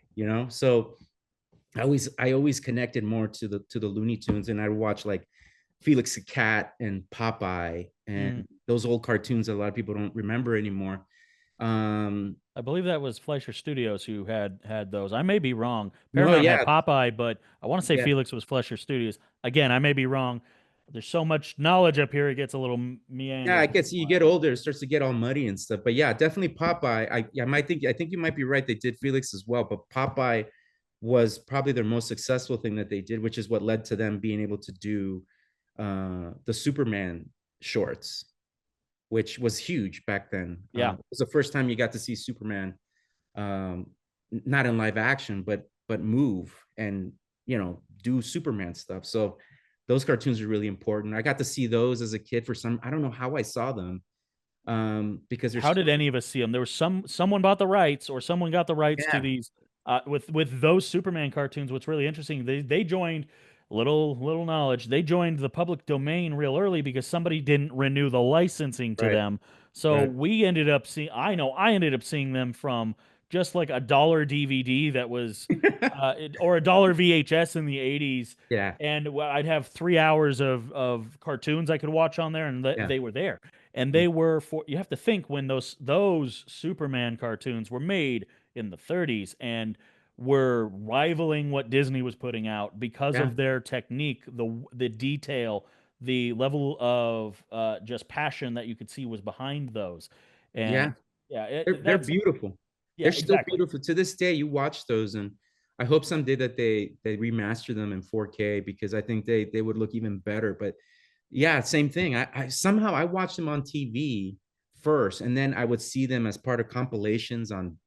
So I always connected more to the Looney Tunes, and I watch like Felix the Cat and Popeye Mm, and those old cartoons that a lot of people don't remember anymore. Um, I believe that was Fleischer Studios who had those. I may be wrong. no, Paramount had yeah, Popeye, but I want to say yeah, Felix was Fleischer Studios. Again, I may be wrong. There's so much knowledge up here; it gets a little yeah. I meandering guess you sometimes. get older, it starts to get all muddy and stuff. But yeah, definitely Popeye. I think you might be right. They did Felix as well, but Popeye was probably their most successful thing that they did, which is what led to them being able to do the Superman shorts, which was huge back then. Yeah, It was the first time you got to see Superman, um, not in live action, but move and do Superman stuff. So those cartoons are really important. I got to see those as a kid for some, I don't know how I saw them. Because How there's, did any of us see them? There was someone bought the rights, or someone got the rights to yeah, these with those Superman cartoons. What's really interesting, they joined, little knowledge. They joined the public domain real early because somebody didn't renew the licensing to right, them. So right. we ended up seeing. I ended up seeing them from just like a dollar DVD that was, or a dollar VHS in the '80s, Yeah, and I'd have 3 hours of cartoons I could watch on there, and yeah, they were there. And yeah, they were, for you have to think, when those Superman cartoons were made in the 30s and were rivaling what Disney was putting out because yeah, of their technique, the detail, the level of just passion that you could see was behind those. And yeah. yeah, They're that's, beautiful. yeah, They're still exactly. beautiful to this day. You watch those, and I hope someday that they remaster them in 4K, because I think they would look even better. But yeah, same thing. I somehow I watched them on TV first, and then I would see them as part of compilations on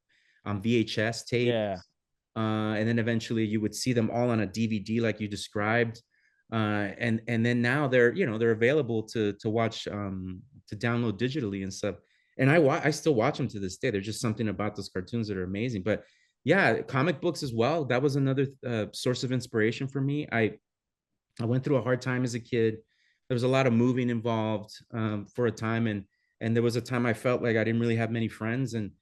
VHS Yeah, tapes, and then eventually you would see them all on a DVD, like you described, and then now they're available to watch, to download digitally and stuff. And I still watch them to this day. There's just something about those cartoons that are amazing. But yeah, comic books as well. That was another source of inspiration for me. I went through a hard time as a kid. There was a lot of moving involved, for a time, and there was a time I felt like I didn't really have many friends, and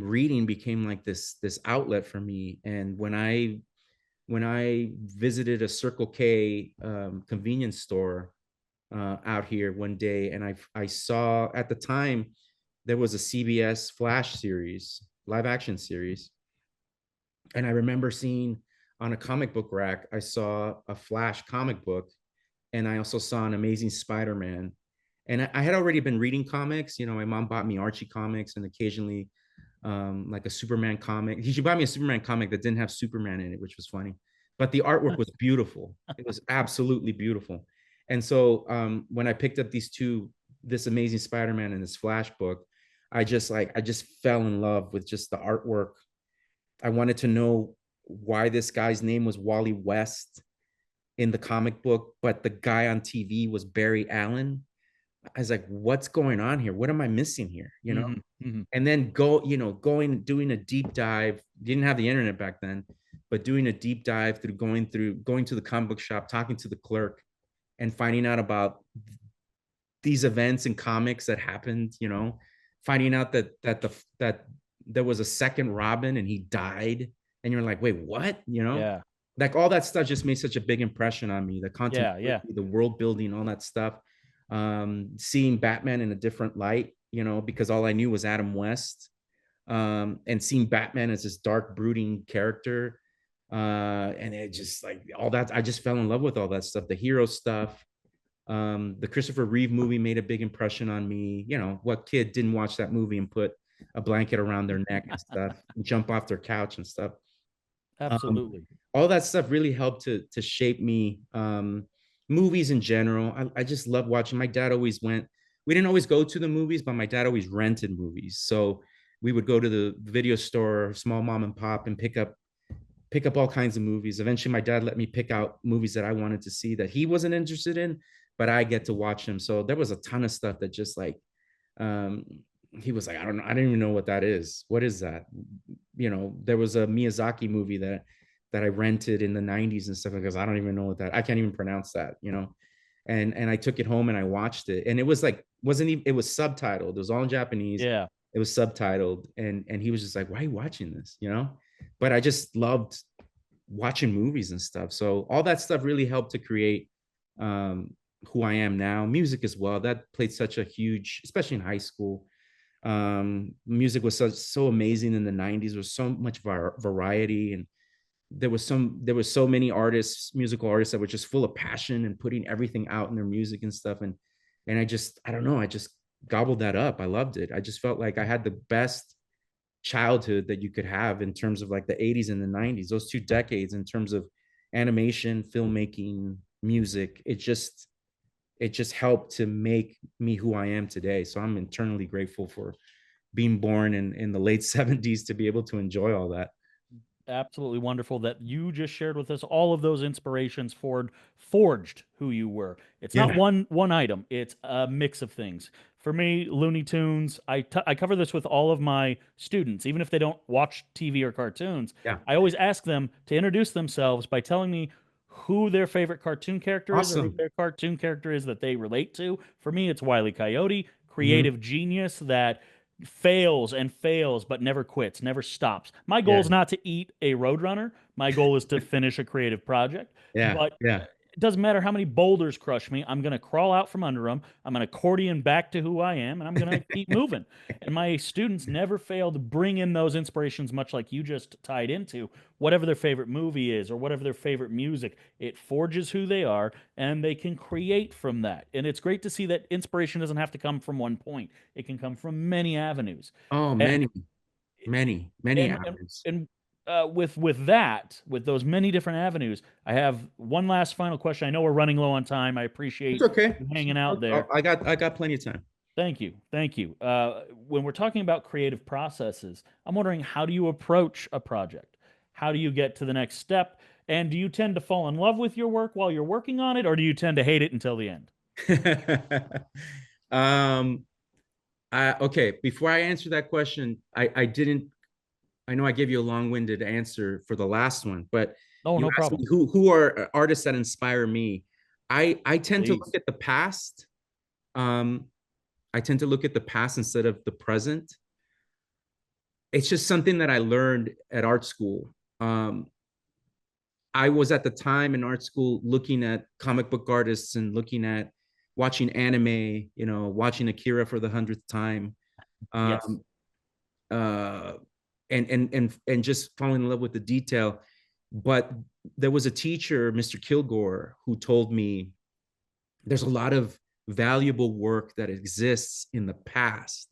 reading became like this outlet for me. And when I visited a Circle K, convenience store, out here one day, and I saw at the time there was a CBS Flash series, live action series, and I remember seeing on a comic book rack, I saw a Flash comic book, and I also saw an Amazing Spider-Man. And I had already been reading comics. My mom bought me Archie comics, and occasionally, like a Superman comic. She bought me a Superman comic that didn't have Superman in it, which was funny. But the artwork was beautiful. It was absolutely beautiful. And so, when I picked up this Amazing Spider-Man and this Flash book, I just fell in love with just the artwork. I wanted to know why this guy's name was Wally West in the comic book, but the guy on TV was Barry Allen. I was like, what's going on here? What am I missing here? hmm hmm And then doing a deep dive. Didn't have the internet back then, but doing a deep dive going to the comic book shop, talking to the clerk, and finding out about these events and comics that happened, finding out that there was a second Robin and he died. And you're like, wait, what? yeah, Like all that stuff just made such a big impression on me. The yeah. continuity, the world building, all that stuff. Seeing Batman in a different light, because all I knew was Adam West, and seeing Batman as this dark, brooding character. And it just like all that, I just fell in love with all that stuff, the hero stuff. The Christopher Reeve movie made a big impression on me. What kid didn't watch that movie and put a blanket around their neck and stuff, and jump off their couch and stuff. um, Absolutely. all that stuff really helped to shape me. Movies in general, I just love watching. My dad always went. We didn't always go to the movies, but my dad always rented movies. So we would go to the video store, small mom and pop, and pick up all kinds of movies. Eventually, my dad let me pick out movies that I wanted to see that he wasn't interested in, but I get to watch them. So there was a ton of stuff that just like, um, he was like, I don't know, I don't even know what that is. What is that? There was a Miyazaki movie that I rented in the 90s and stuff, because I don't even know what that, I can't even pronounce that. And I took it home and I watched it, and it was like, wasn't even, it was subtitled. It was all in Japanese. Yeah, It was subtitled, and he was just like, why are you watching this? But I just loved watching movies and stuff. So all that stuff really helped to create, who I am now. Music as well. That played such a huge, especially in high school. Music was so amazing in the 90s. There was so much variety, and there was so many artists, musical artists, that were just full of passion and putting everything out in their music and stuff. And I don't know, I just gobbled that up. I loved it. I just felt like I had the best childhood that you could have in terms of like the 80s and the 90s, those 2 decades, in terms of animation, filmmaking, music. It just helped to make me who I am today. So I'm eternally grateful for being born in the late 70s to be able to enjoy all that. absolutely wonderful that you just shared with us all of those inspirations forged who you were. It's not Yeah. one item, it's a mix of things. For me, Looney Tunes, I cover this with all of my students, even if they don't watch TV or cartoons. Yeah. I always ask them to introduce themselves by telling me who their favorite cartoon character is or who Awesome. their cartoon character is that they relate to. For me, it's Wile E. Coyote, Hmm. creative genius that fails and fails but never quits, never stops. My goal Yeah. is not to eat a roadrunner. My goal is to finish a creative project. Yeah. But Yeah. it doesn't matter how many boulders crush me. I'm going to crawl out from under them. I'm going to accordion back to who I am, and I'm going to keep moving. And my students never fail to bring in those inspirations, much like you just tied into whatever their favorite movie is or whatever their favorite music. It forges who they are, and they can create from that. And it's great to see that inspiration doesn't have to come from one point. It can come from many avenues. Oh, And many, many and and hours. and with that, with those many different avenues, I have one last final question. I know we're running low on time. I It's appreciate okay. you hanging out there. I got plenty of time. Thank you, thank you. When we're talking about creative processes, I'm wondering, how do you approach a project? How do you get to the next step? And do you tend to fall in love with your work while you're working on it, or do you tend to hate it until the end? um, okay. Before I answer that question, I didn't. I know I gave you a long-winded answer for the last one, but Oh, you no asked me problem. who are artists that inspire me. I tend to look Please. at the past. Um, I tend to look at the past instead of the present. It's just something that I learned at art school. I was at the time in art school looking at comic book artists and looking at watching anime, watching Akira for the 100th time. Yes. Um, uh, and just falling in love with the detail. But there was a teacher, Mr. Kilgore, who told me there's a lot of valuable work that exists in the past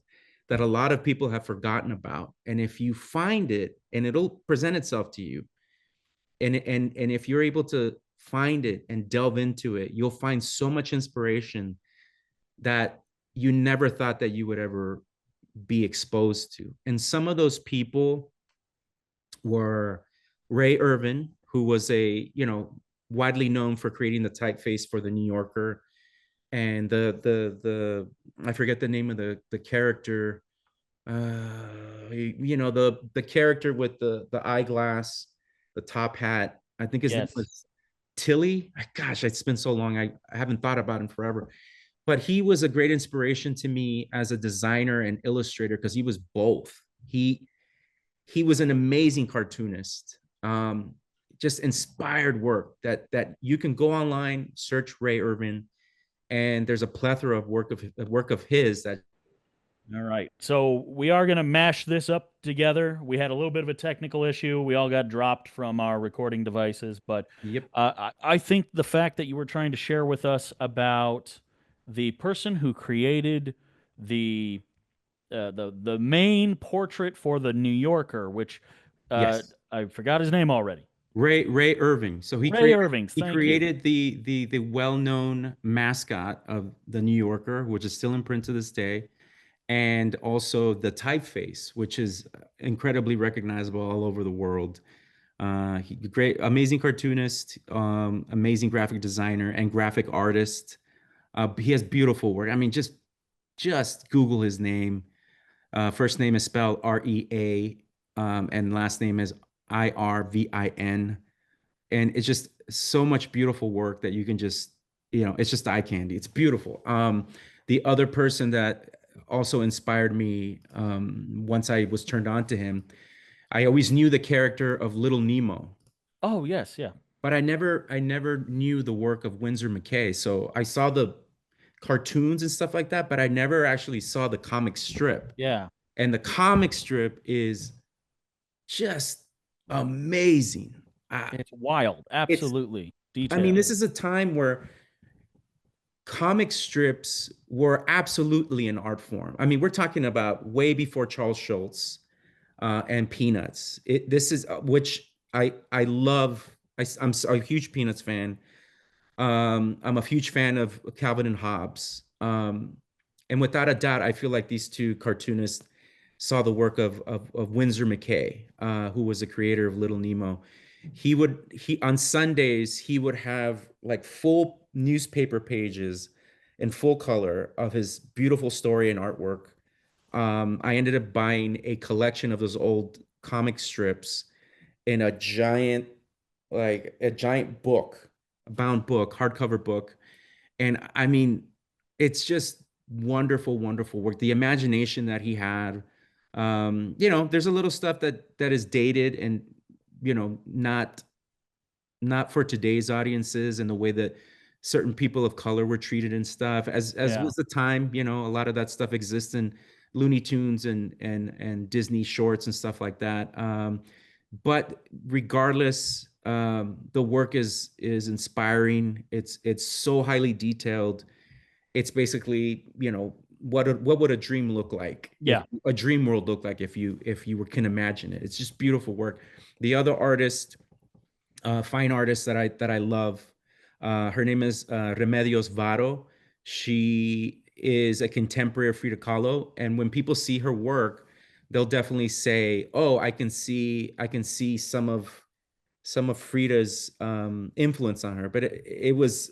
that a lot of people have forgotten about. And if you find it, and it'll present itself to you, and if you're able to find it and delve into it, you'll find so much inspiration that you never thought that you would ever be exposed to. And some of those people were Ray Irvin, who was widely known for creating the typeface for the New Yorker, and the I forget the name of the character. The character with the eyeglass, the top hat. I think his name Yes. was Tilly. Gosh, it's been so long. I haven't thought about him forever. But he was a great inspiration to me as a designer and illustrator because he was both. He was an amazing cartoonist. Just inspired work that you can go online, search Ray Irvin, and there's a plethora of work of his that. All right. So we are going to mash this up together. We had a little bit of a technical issue. We all got dropped from our recording devices, but Yep. I think the fact that you were trying to share with us about the person who created the the main portrait for the New Yorker, which Yes. I forgot his name already. Ray Irving. So he Ray created Irvings. he Thank you. created the well-known mascot of the New Yorker, which is still in print to this day, and also the typeface, which is incredibly recognizable all over the world. Great, amazing cartoonist, amazing graphic designer, and graphic artist. He has beautiful work. I mean, just Google his name. First name is spelled Rea, and last name is Irvin, and it's just so much beautiful work that you can it's just eye candy. It's beautiful. The other person that also inspired me, once I was turned on to him, I always knew the character of Little Nemo, Oh, yes. Yeah. but I never knew the work of Winsor McKay. So I saw the cartoons and stuff like that, but I never actually saw the comic strip. Yeah. And the comic strip is just amazing. Uh, It's wild. it's Absolutely I mean, detailed. this is a time where comic strips were absolutely an art form. I mean, we're talking about way before Charles Schultz, and Peanuts. This is which I love. I'm a huge Peanuts fan. I'm a huge fan of Calvin and Hobbes. And without a doubt, I feel like these two cartoonists saw the work of Winsor McKay, who was the creator of Little Nemo. He on Sundays he would have like full newspaper pages in full color of his beautiful story and artwork. I ended up buying a collection of those old comic strips in a giant book, a bound book, hardcover book. And I mean, it's just wonderful, wonderful work. The imagination that he had. There's a little stuff that is dated and not for today's audiences and the way that certain people of color were treated and stuff. As Yeah. was the time, a lot of that stuff exists in Looney Tunes and Disney shorts and stuff like that. But regardless, the work is inspiring. It's so highly detailed. It's basically, what would a dream look like, if Yeah. a dream world look like, if you can imagine it. It's just beautiful work. The other artist, fine artist that I love, her name is Remedios Varo. She is a contemporary of Frida Kahlo, and when people see her work, they'll definitely say, "Oh, I can see some of Frida's influence on her," but it was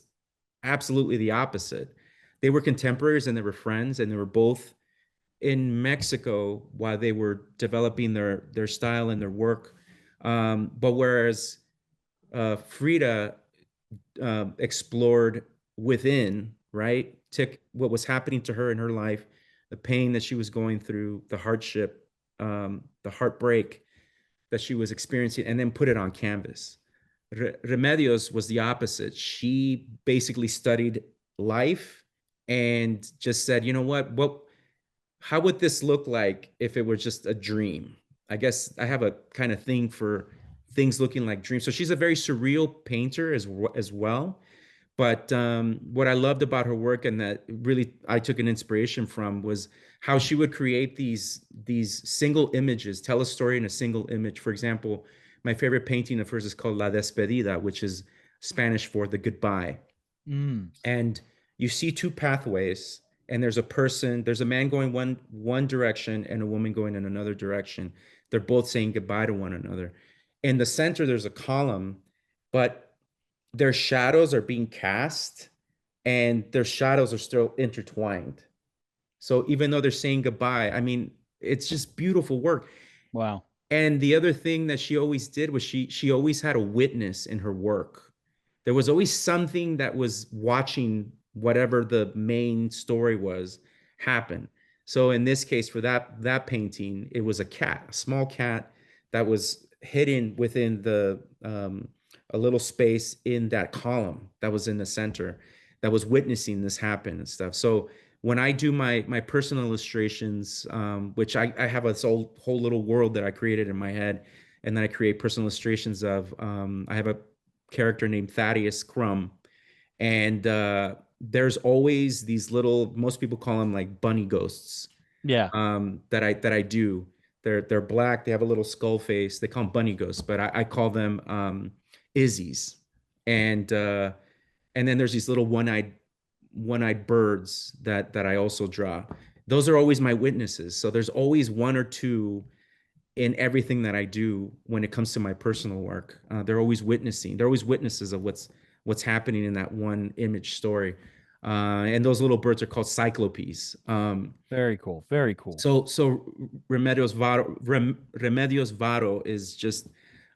absolutely the opposite. They were contemporaries and they were friends, and they were both in Mexico while they were developing their style and their work. But whereas Frida explored within, right, took what was happening to her in her life, the pain that she was going through, the hardship, the heartbreak that she was experiencing, and then put it on canvas. Remedios was the opposite. She basically studied life and just said, what, how would this look like if it were just a dream? I guess I have a kind of thing for things looking like dreams. So she's a very surreal painter as well. But what I loved about her work, and that really I took an inspiration from, was how she would create these single images, tell a story in a single image. For example, my favorite painting of hers is called La Despedida, which is Spanish for the goodbye. Mm. And you see two pathways, and there's a man going one direction and a woman going in another direction. They're both saying goodbye to one another. In the center, there's a column, but their shadows are being cast and their shadows are still intertwined. So even though they're saying goodbye, I mean, it's just beautiful work. Wow. And the other thing that she always did was she always had a witness in her work. There was always something that was watching whatever the main story was happen. So in this case, for that painting, it was a cat, a small cat that was hidden within the a little space in that column that was in the center, that was witnessing this happen and stuff. So when I do my personal illustrations, which I have this whole little world that I created in my head, and then I create personal illustrations of. I have a character named Thaddeus Crumb, and there's always these little. Most people call them like bunny ghosts. Yeah. That I do. They're black. They have a little skull face. They call them bunny ghosts, but I call them Izzies, and and then there's these little one-eyed birds that I also draw. Those are always my witnesses. So there's always one or two in everything that I do when it comes to my personal work. They're always witnessing. They're always witnesses of what's happening in that one image story. And those little birds are called cyclopes. Very cool. Very cool. So Remedios Varo is just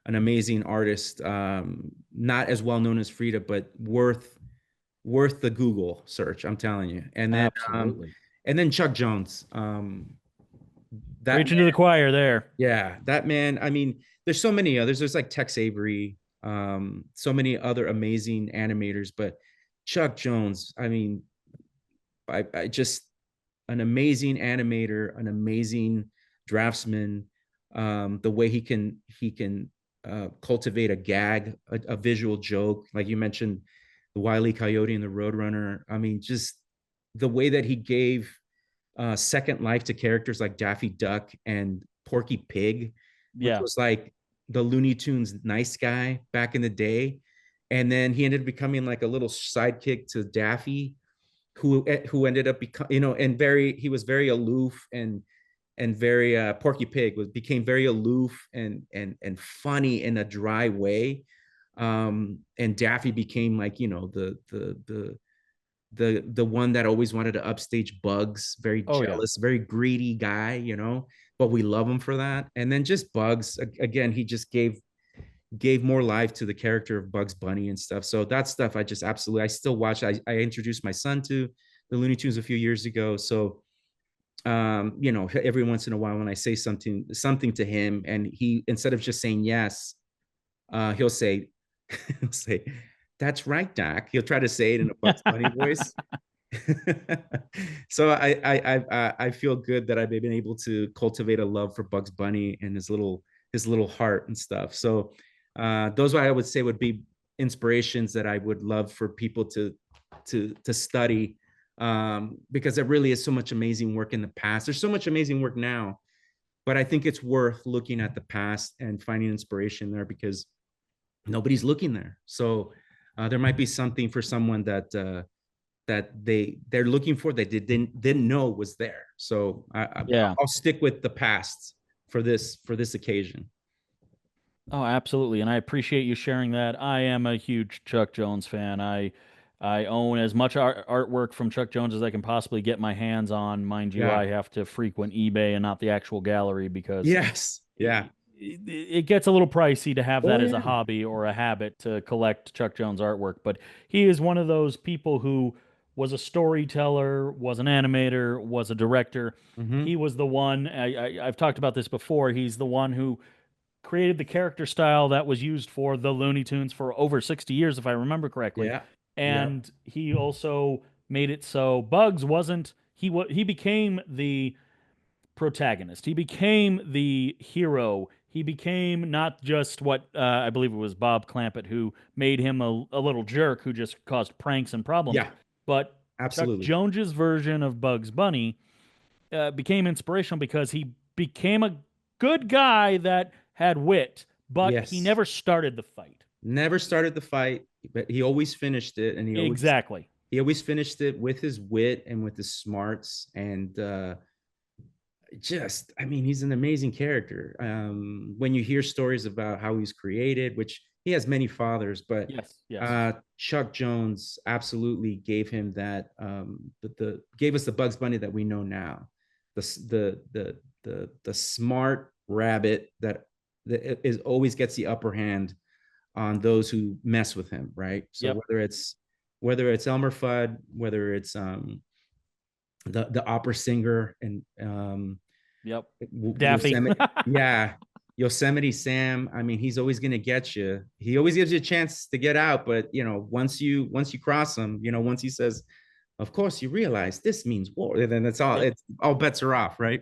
an amazing artist. Not as well known as Frida, but worth the Google search. I'm telling you. Absolutely. And then Chuck Jones. That Preaching to the choir there. Yeah, that man. I mean, there's so many others. There's like Tex Avery, so many other amazing animators, but Chuck Jones, I mean, I just an amazing animator, an amazing draftsman. The way he can cultivate a gag, a visual joke, like you mentioned, the Wile E. Coyote and the Roadrunner. I mean, just the way that he gave second life to characters like Daffy Duck and Porky Pig, which Yeah. was like the Looney Tunes nice guy back in the day. And then he ended up becoming like a little sidekick to Daffy, who ended up becoming, and he was very aloof and very Porky Pig became very aloof and funny in a dry way. And Daffy became like, the one that always wanted to upstage Bugs, very Oh yeah. jealous, very greedy guy, but we love him for that. And then just Bugs, again, he just gave more life to the character of Bugs Bunny and stuff. So that stuff I just absolutely, I still watch. I introduced my son to the Looney Tunes a few years ago. So every once in a while when I say something to him, and he, instead of just saying yes, he'll say, he'll say, "That's right, Doc." He'll try to say it in a Bugs Bunny voice. So I feel good that I've been able to cultivate a love for Bugs Bunny and his little heart and stuff. So those what I would say would be inspirations that I would love for people to study, because there really is so much amazing work in the past. There's so much amazing work now, but I think it's worth looking at the past and finding inspiration there, because nobody's looking there. So there might be something for someone that they're looking for that they didn't know was there. So Yeah. I'll stick with the past for this occasion. Oh, absolutely. And I appreciate you sharing that. I am a huge Chuck Jones fan. I own as much artwork from Chuck Jones as I can possibly get my hands on. Mind you, Yeah. I have to frequent eBay and not the actual gallery because Yes. Yeah. it gets a little pricey to have Oh that as a yeah. hobby or a habit to collect Chuck Jones artwork. But he is one of those people who was a storyteller, was an animator, was a director. Mm-hmm. He was the one, I've talked about this before. He's the one who created the character style that was used for the Looney Tunes for over 60 years, if I remember correctly. Yeah. Yeah. And he also made it so Bugs wasn't, he became the protagonist. He became the hero. He became not just what I believe it was Bob Clampett who made him a little jerk who just caused pranks and problems, Yeah. but Chuck Absolutely. Jones's version of Bugs Bunny became inspirational because he became a good guy that had wit, but he Yes. never started the fight. Never started the fight, but he always finished it, and Exactly. he always finished it with his wit and with his smarts. And just, I mean, he's an amazing character. When you hear stories about how he's created, which he has many fathers, but Yes. Yes. Chuck Jones absolutely gave him that, gave us the Bugs Bunny that we know now, the smart rabbit that is always gets the upper hand on those who mess with him, right? So Yep. whether it's Elmer Fudd, whether it's the opera singer, and Yep. Daffy. Yosemite, yeah, Yosemite Sam. I mean, he's always going to get you. He always gives you a chance to get out, but once you cross him, once he says, "Of course, you realize this means war," and then it's all Yep. it's all bets are off, right?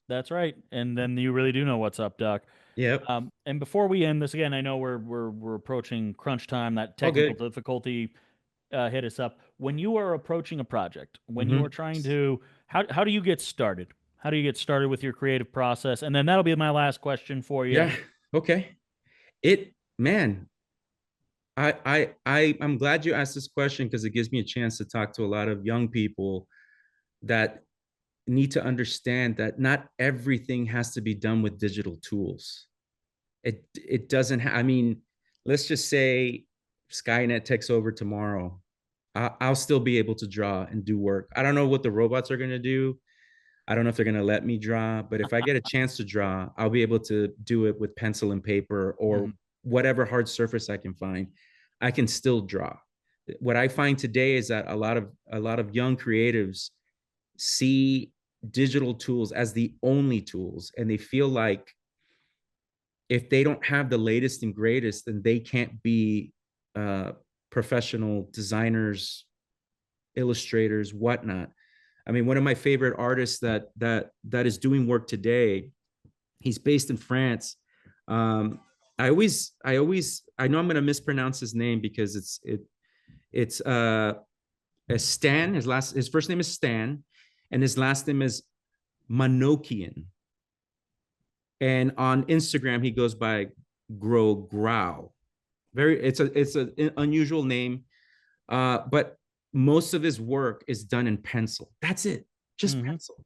That's right. And then you really do know what's up, Doc. Yep. And before we end this again, I know we're approaching crunch time. That All technical good. difficulty hit us up. When you are approaching a project, when you are Mm-hmm. trying to, how do you get started? How do you get started with your creative process? And then that'll be my last question for you. Yeah. Okay. It man, I'm glad you asked this question, because it gives me a chance to talk to a lot of young people that need to understand that not everything has to be done with digital tools. It doesn't I mean, let's just say Skynet takes over tomorrow. I'll still be able to draw and do work. I don't know what the robots are going to do. I don't know if they're going to let me draw, but if I get a chance to draw, I'll be able to do it with pencil and paper or Mhm. whatever hard surface I can find. I can still draw. What I find today is that a lot of young creatives see digital tools as the only tools, and they feel like if they don't have the latest and greatest, then they can't be uh, professional designers, illustrators, whatnot. I mean, one of my favorite artists that is doing work today. He's based in France. I know I'm going to mispronounce his name because it's Stan. His first name is Stan, and his last name is Manokian. And on Instagram, he goes by Grow. It's an unusual name, but most of his work is done in pencil. That's it, just Mhm. pencil.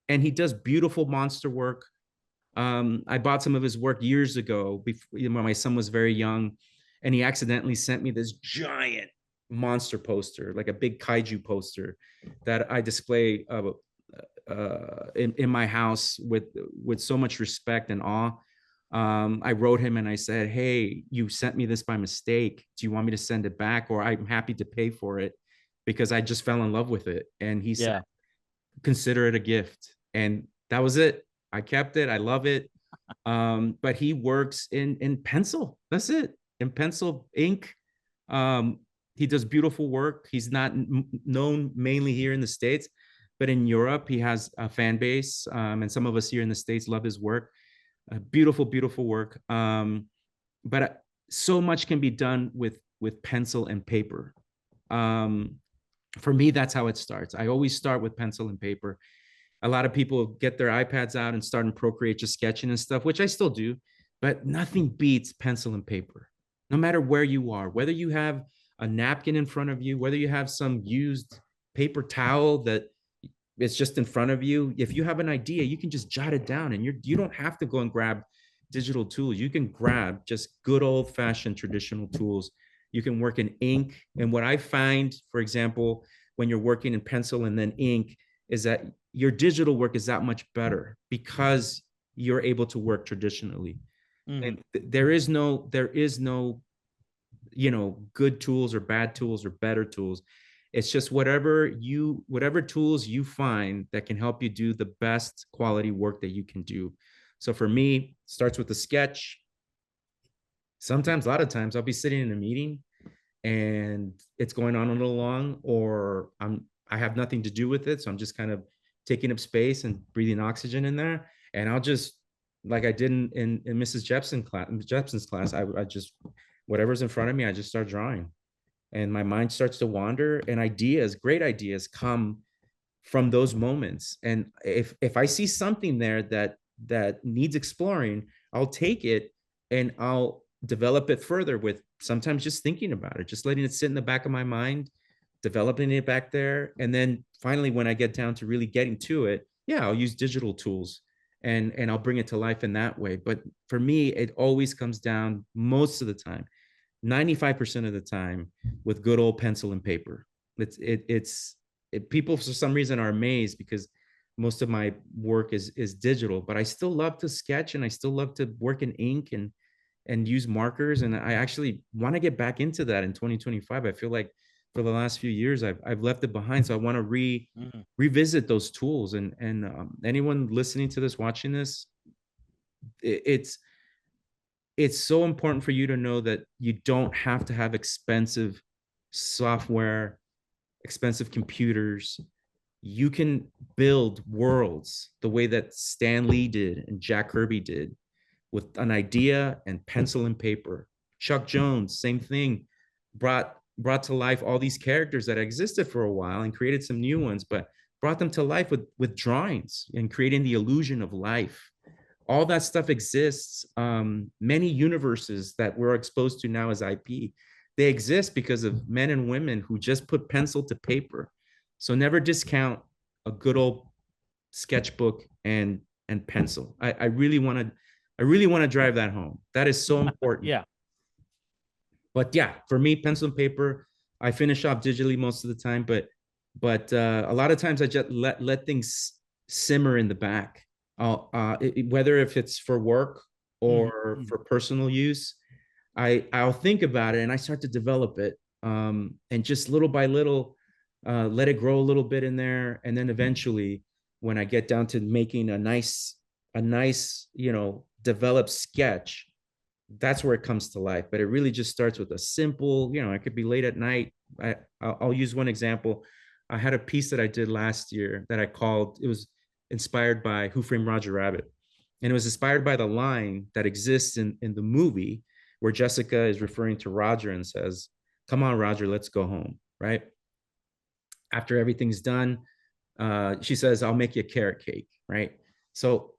and he does beautiful monster work. I bought some of his work years ago before, when my son was very young, and he accidentally sent me this giant monster poster, like a big kaiju poster, that I display in my house with so much respect and awe. I wrote him and I said, "Hey, you sent me this by mistake. Do you want me to send it back, or I'm happy to pay for it because I just fell in love with it?" And he said, Yeah. "Consider it a gift." And that was it. I kept it. I love it. But he works in pencil. That's it. In pencil, ink. Um, he does beautiful work. He's not known mainly here in the States, but in Europe, he has a fan base. And some of us here in the States love his work. Beautiful, beautiful work. But so much can be done with pencil and paper. Um, for me, that's how it starts. I always start with pencil and paper. A lot of people get their iPads out and start in Procreate just sketching and stuff, which I still do, but nothing beats pencil and paper. No matter where you are, whether you have a napkin in front of you, whether you have some used paper towel that it's just in front of you, if you have an idea, you can just jot it down, and you don't have to go and grab digital tools. You can grab just good old fashioned traditional tools. You can work in ink. And what I find, for example, when you're working in pencil and then ink, is that your digital work is that much better because you're able to work traditionally. Mhm. And there is no good tools or bad tools or better tools. It's just whatever tools you find that can help you do the best quality work that you can do. So for me, it starts with the sketch. Sometimes, a lot of times, I'll be sitting in a meeting and it's going on a little long, or I have nothing to do with it, so I'm just kind of taking up space and breathing oxygen in there, and I'll just, like I did in Mrs. Jepson's class, I just, whatever's in front of me, I just start drawing, and my mind starts to wander, and great ideas come from those moments. And if I see something there that needs exploring, I'll take it and I'll develop it further with sometimes just thinking about it, just letting it sit in the back of my mind, developing it back there. And then finally, when I get down to really getting to it, yeah, I'll use digital tools and I'll bring it to life in that way. But for me, it always comes down, most of the time, 95% of the time, with good old pencil and paper. People for some reason are amazed because most of my work is digital, but I still love to sketch and I still love to work in ink and use markers. And I actually want to get back into that in 2025. I feel like for the last few years I've left it behind, so I want to Mhm. revisit those tools. And anyone listening to this, watching this, it's so important for you to know that you don't have to have expensive software, expensive computers. You can build worlds the way that Stan Lee did and Jack Kirby did, with an idea and pencil and paper. Chuck Jones, same thing, brought to life all these characters that existed for a while and created some new ones, but brought them to life with drawings and creating the illusion of life. All that stuff exists. Many universes that we're exposed to now as IP, they exist because of men and women who just put pencil to paper. So never discount a good old sketchbook and pencil. I really want to drive that home. That is so important. Yeah. But yeah, for me, pencil and paper, I finish off digitally most of the time, but a lot of times I just let things simmer in the back. Whether if it's for work Mhm. or Mhm. for personal use, I'll think about it and I start to develop it, and just little by little, let it grow a little bit in there, and then eventually, when I get down to making a nice developed sketch, that's where it comes to life. But it really just starts with a simple, it could be late at night. I'll use one example. I had a piece that I did last year that it was inspired by Who Framed Roger Rabbit. And it was inspired by the line that exists in the movie where Jessica is referring to Roger and says, "Come on, Roger, let's go home." Right? After everything's done, she says, "I'll make you a carrot cake." Right? So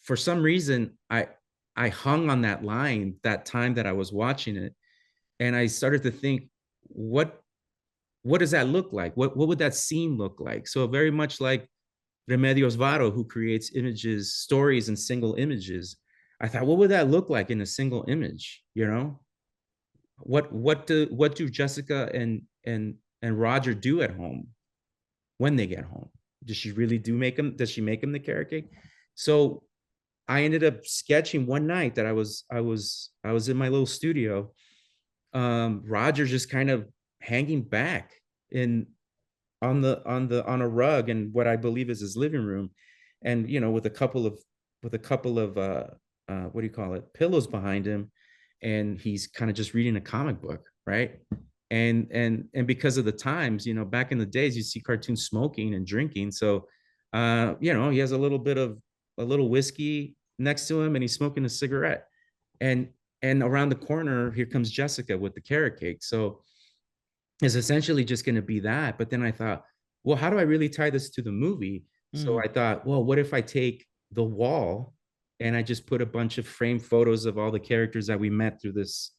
for some reason, I hung on that line that time that I was watching it, and I started to think, what does that look like? What would that scene look like? So very much like Remedios Varo, who creates images, stories in single images. I thought, what would that look like in a single image? You know, what do Jessica and Roger do at home when they get home? Does she really do make them? Does she make them the carrot cake? So I ended up sketching one night that I was in my little studio. Roger just kind of hanging back in on a rug in what I believe is his living room, and with a couple of what do you call it, pillows behind him, and he's kind of just reading a comic book, right? And because of the times, back in the days, you see cartoons smoking and drinking, so he has a little whiskey next to him, and he's smoking a cigarette, and and around the corner, here comes Jessica with the carrot cake. So is essentially just going to be that. But then I thought, well, how do I really tie this to the movie? So Mm, I thought, well, what if I take the wall and I just put a bunch of framed photos of all the characters that we met through this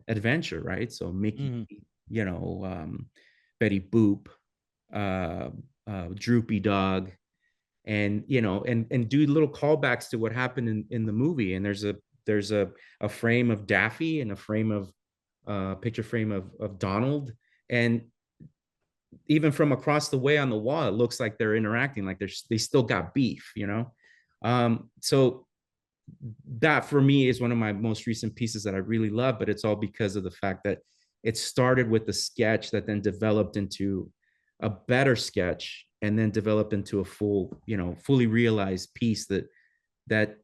adventure, right? So Mickey, mm, you know, Betty Boop, uh, Droopy Dog, and and do little callbacks to what happened in the movie. And there's a frame of Daffy and a frame of picture frame of Donald, and even from across the way on the wall, it looks like they're interacting, like they still got beef, so that for me is one of my most recent pieces that I really love, but it's all because of the fact that it started with the sketch that then developed into a better sketch and then developed into a fully realized piece that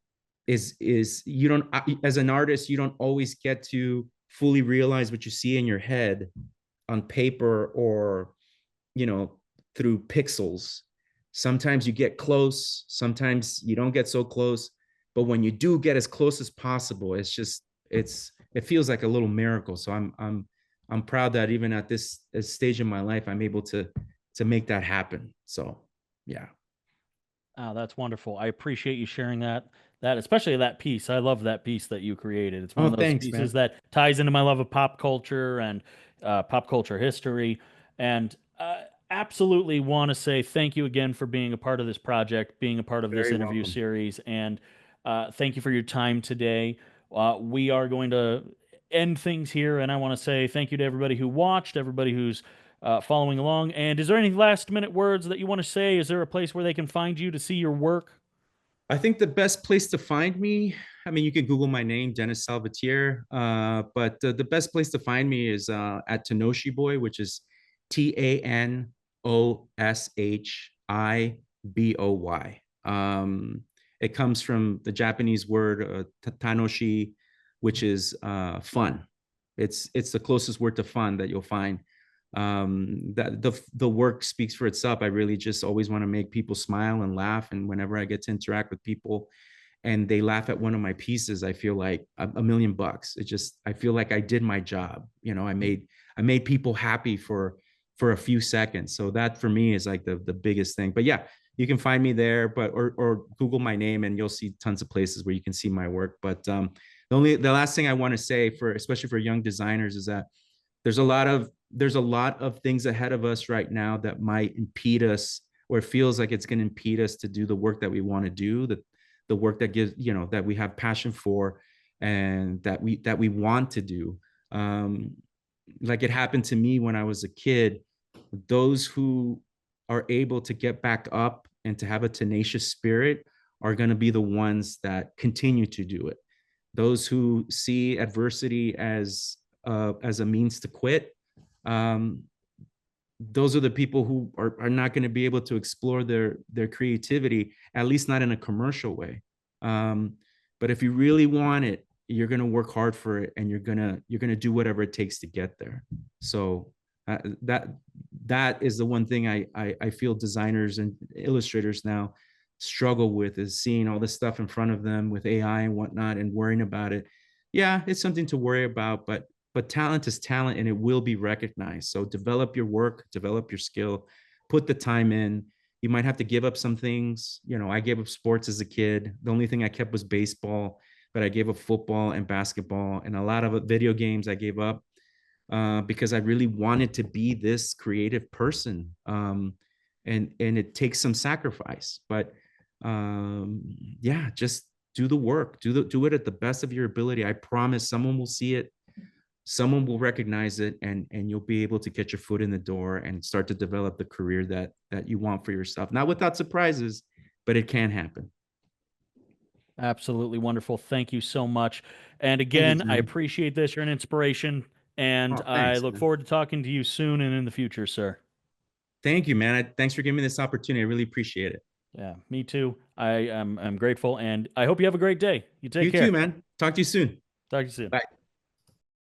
is you don't, as an artist, you don't always get to fully realize what you see in your head on paper or you know through pixels. Sometimes you get close, sometimes you don't get so close, but when you do get as close as possible, it feels like a little miracle. So I'm proud that even at this stage in my life, I'm able to make that happen. So yeah. oh, that's wonderful. I appreciate you sharing that especially that piece. I love that piece that you created. It's one Oh, of those thanks, pieces man. that ties into my love of pop culture and pop culture history. And absolutely want to say thank you again for being a part of this project, being a part of this Very interview welcome. series, and thank you for your time today. We are going to end things here, and I want to say thank you to everybody who watched, everybody who's following along. And is there any last minute words that you want to say? Is there a place where they can find you to see your work? I think the best place to find me, I mean, you can Google my name, Dennis Salvatier, but the best place to find me is at Tanoshi Boy, which is Tanoshiboi. It comes from the Japanese word tanoshi, which is fun. It's the closest word to fun that you'll find. That the work speaks for itself. I really just always want to make people smile and laugh, and whenever I get to interact with people and they laugh at one of my pieces, I feel like a million bucks. It just, I feel like I did my job. I made people happy for a few seconds. So that for me is like the biggest thing. But yeah, you can find me there, but or Google my name and you'll see tons of places where you can see my work. But the last thing I want to say, for especially for young designers, is that there's a lot of things ahead of us right now that might impede us, or it feels like it's going to impede us to do the work that we want to do, the work that gives, that we have passion for, and that we want to do. um like it happened to me when I was a kid. Those who are able to get back up and to have a tenacious spirit are going to be the ones that continue to do it. Those who see adversity as a means to quit, um, those are the people who are not going to be able to explore their creativity, at least not in a commercial way. um, but if you really want it, you're going to work hard for it, and you're going to do whatever it takes to get there. So that that is the one thing I feel designers and illustrators now struggle with, is seeing all this stuff in front of them with AI and whatnot and worrying about it. Yeah, it's something to worry about, but talent is talent, and it will be recognized. So develop your work, develop your skill, put the time in. You might have to give up some things. I gave up sports as a kid. The only thing I kept was baseball, but I gave up football and basketball, and a lot of video games I gave up because I really wanted to be this creative person. and it takes some sacrifice, but um yeah, just do the work, do it at the best of your ability. I promise someone will see it, someone will recognize it, and you'll be able to get your foot in the door and start to develop the career that you want for yourself, not without surprises, but it can happen. Absolutely wonderful. Thank you so much. And Thank you, again, I Jimmy. appreciate this. You're an inspiration, and Oh, I thanks, look man. forward to talking to you soon and in the future, sir. Thank you, man. Thanks for giving me this opportunity. I really appreciate it. Yeah, me too. I'm grateful, and I hope you have a great day. You take You too, care. man. Talk to you soon. Talk to you soon. Bye.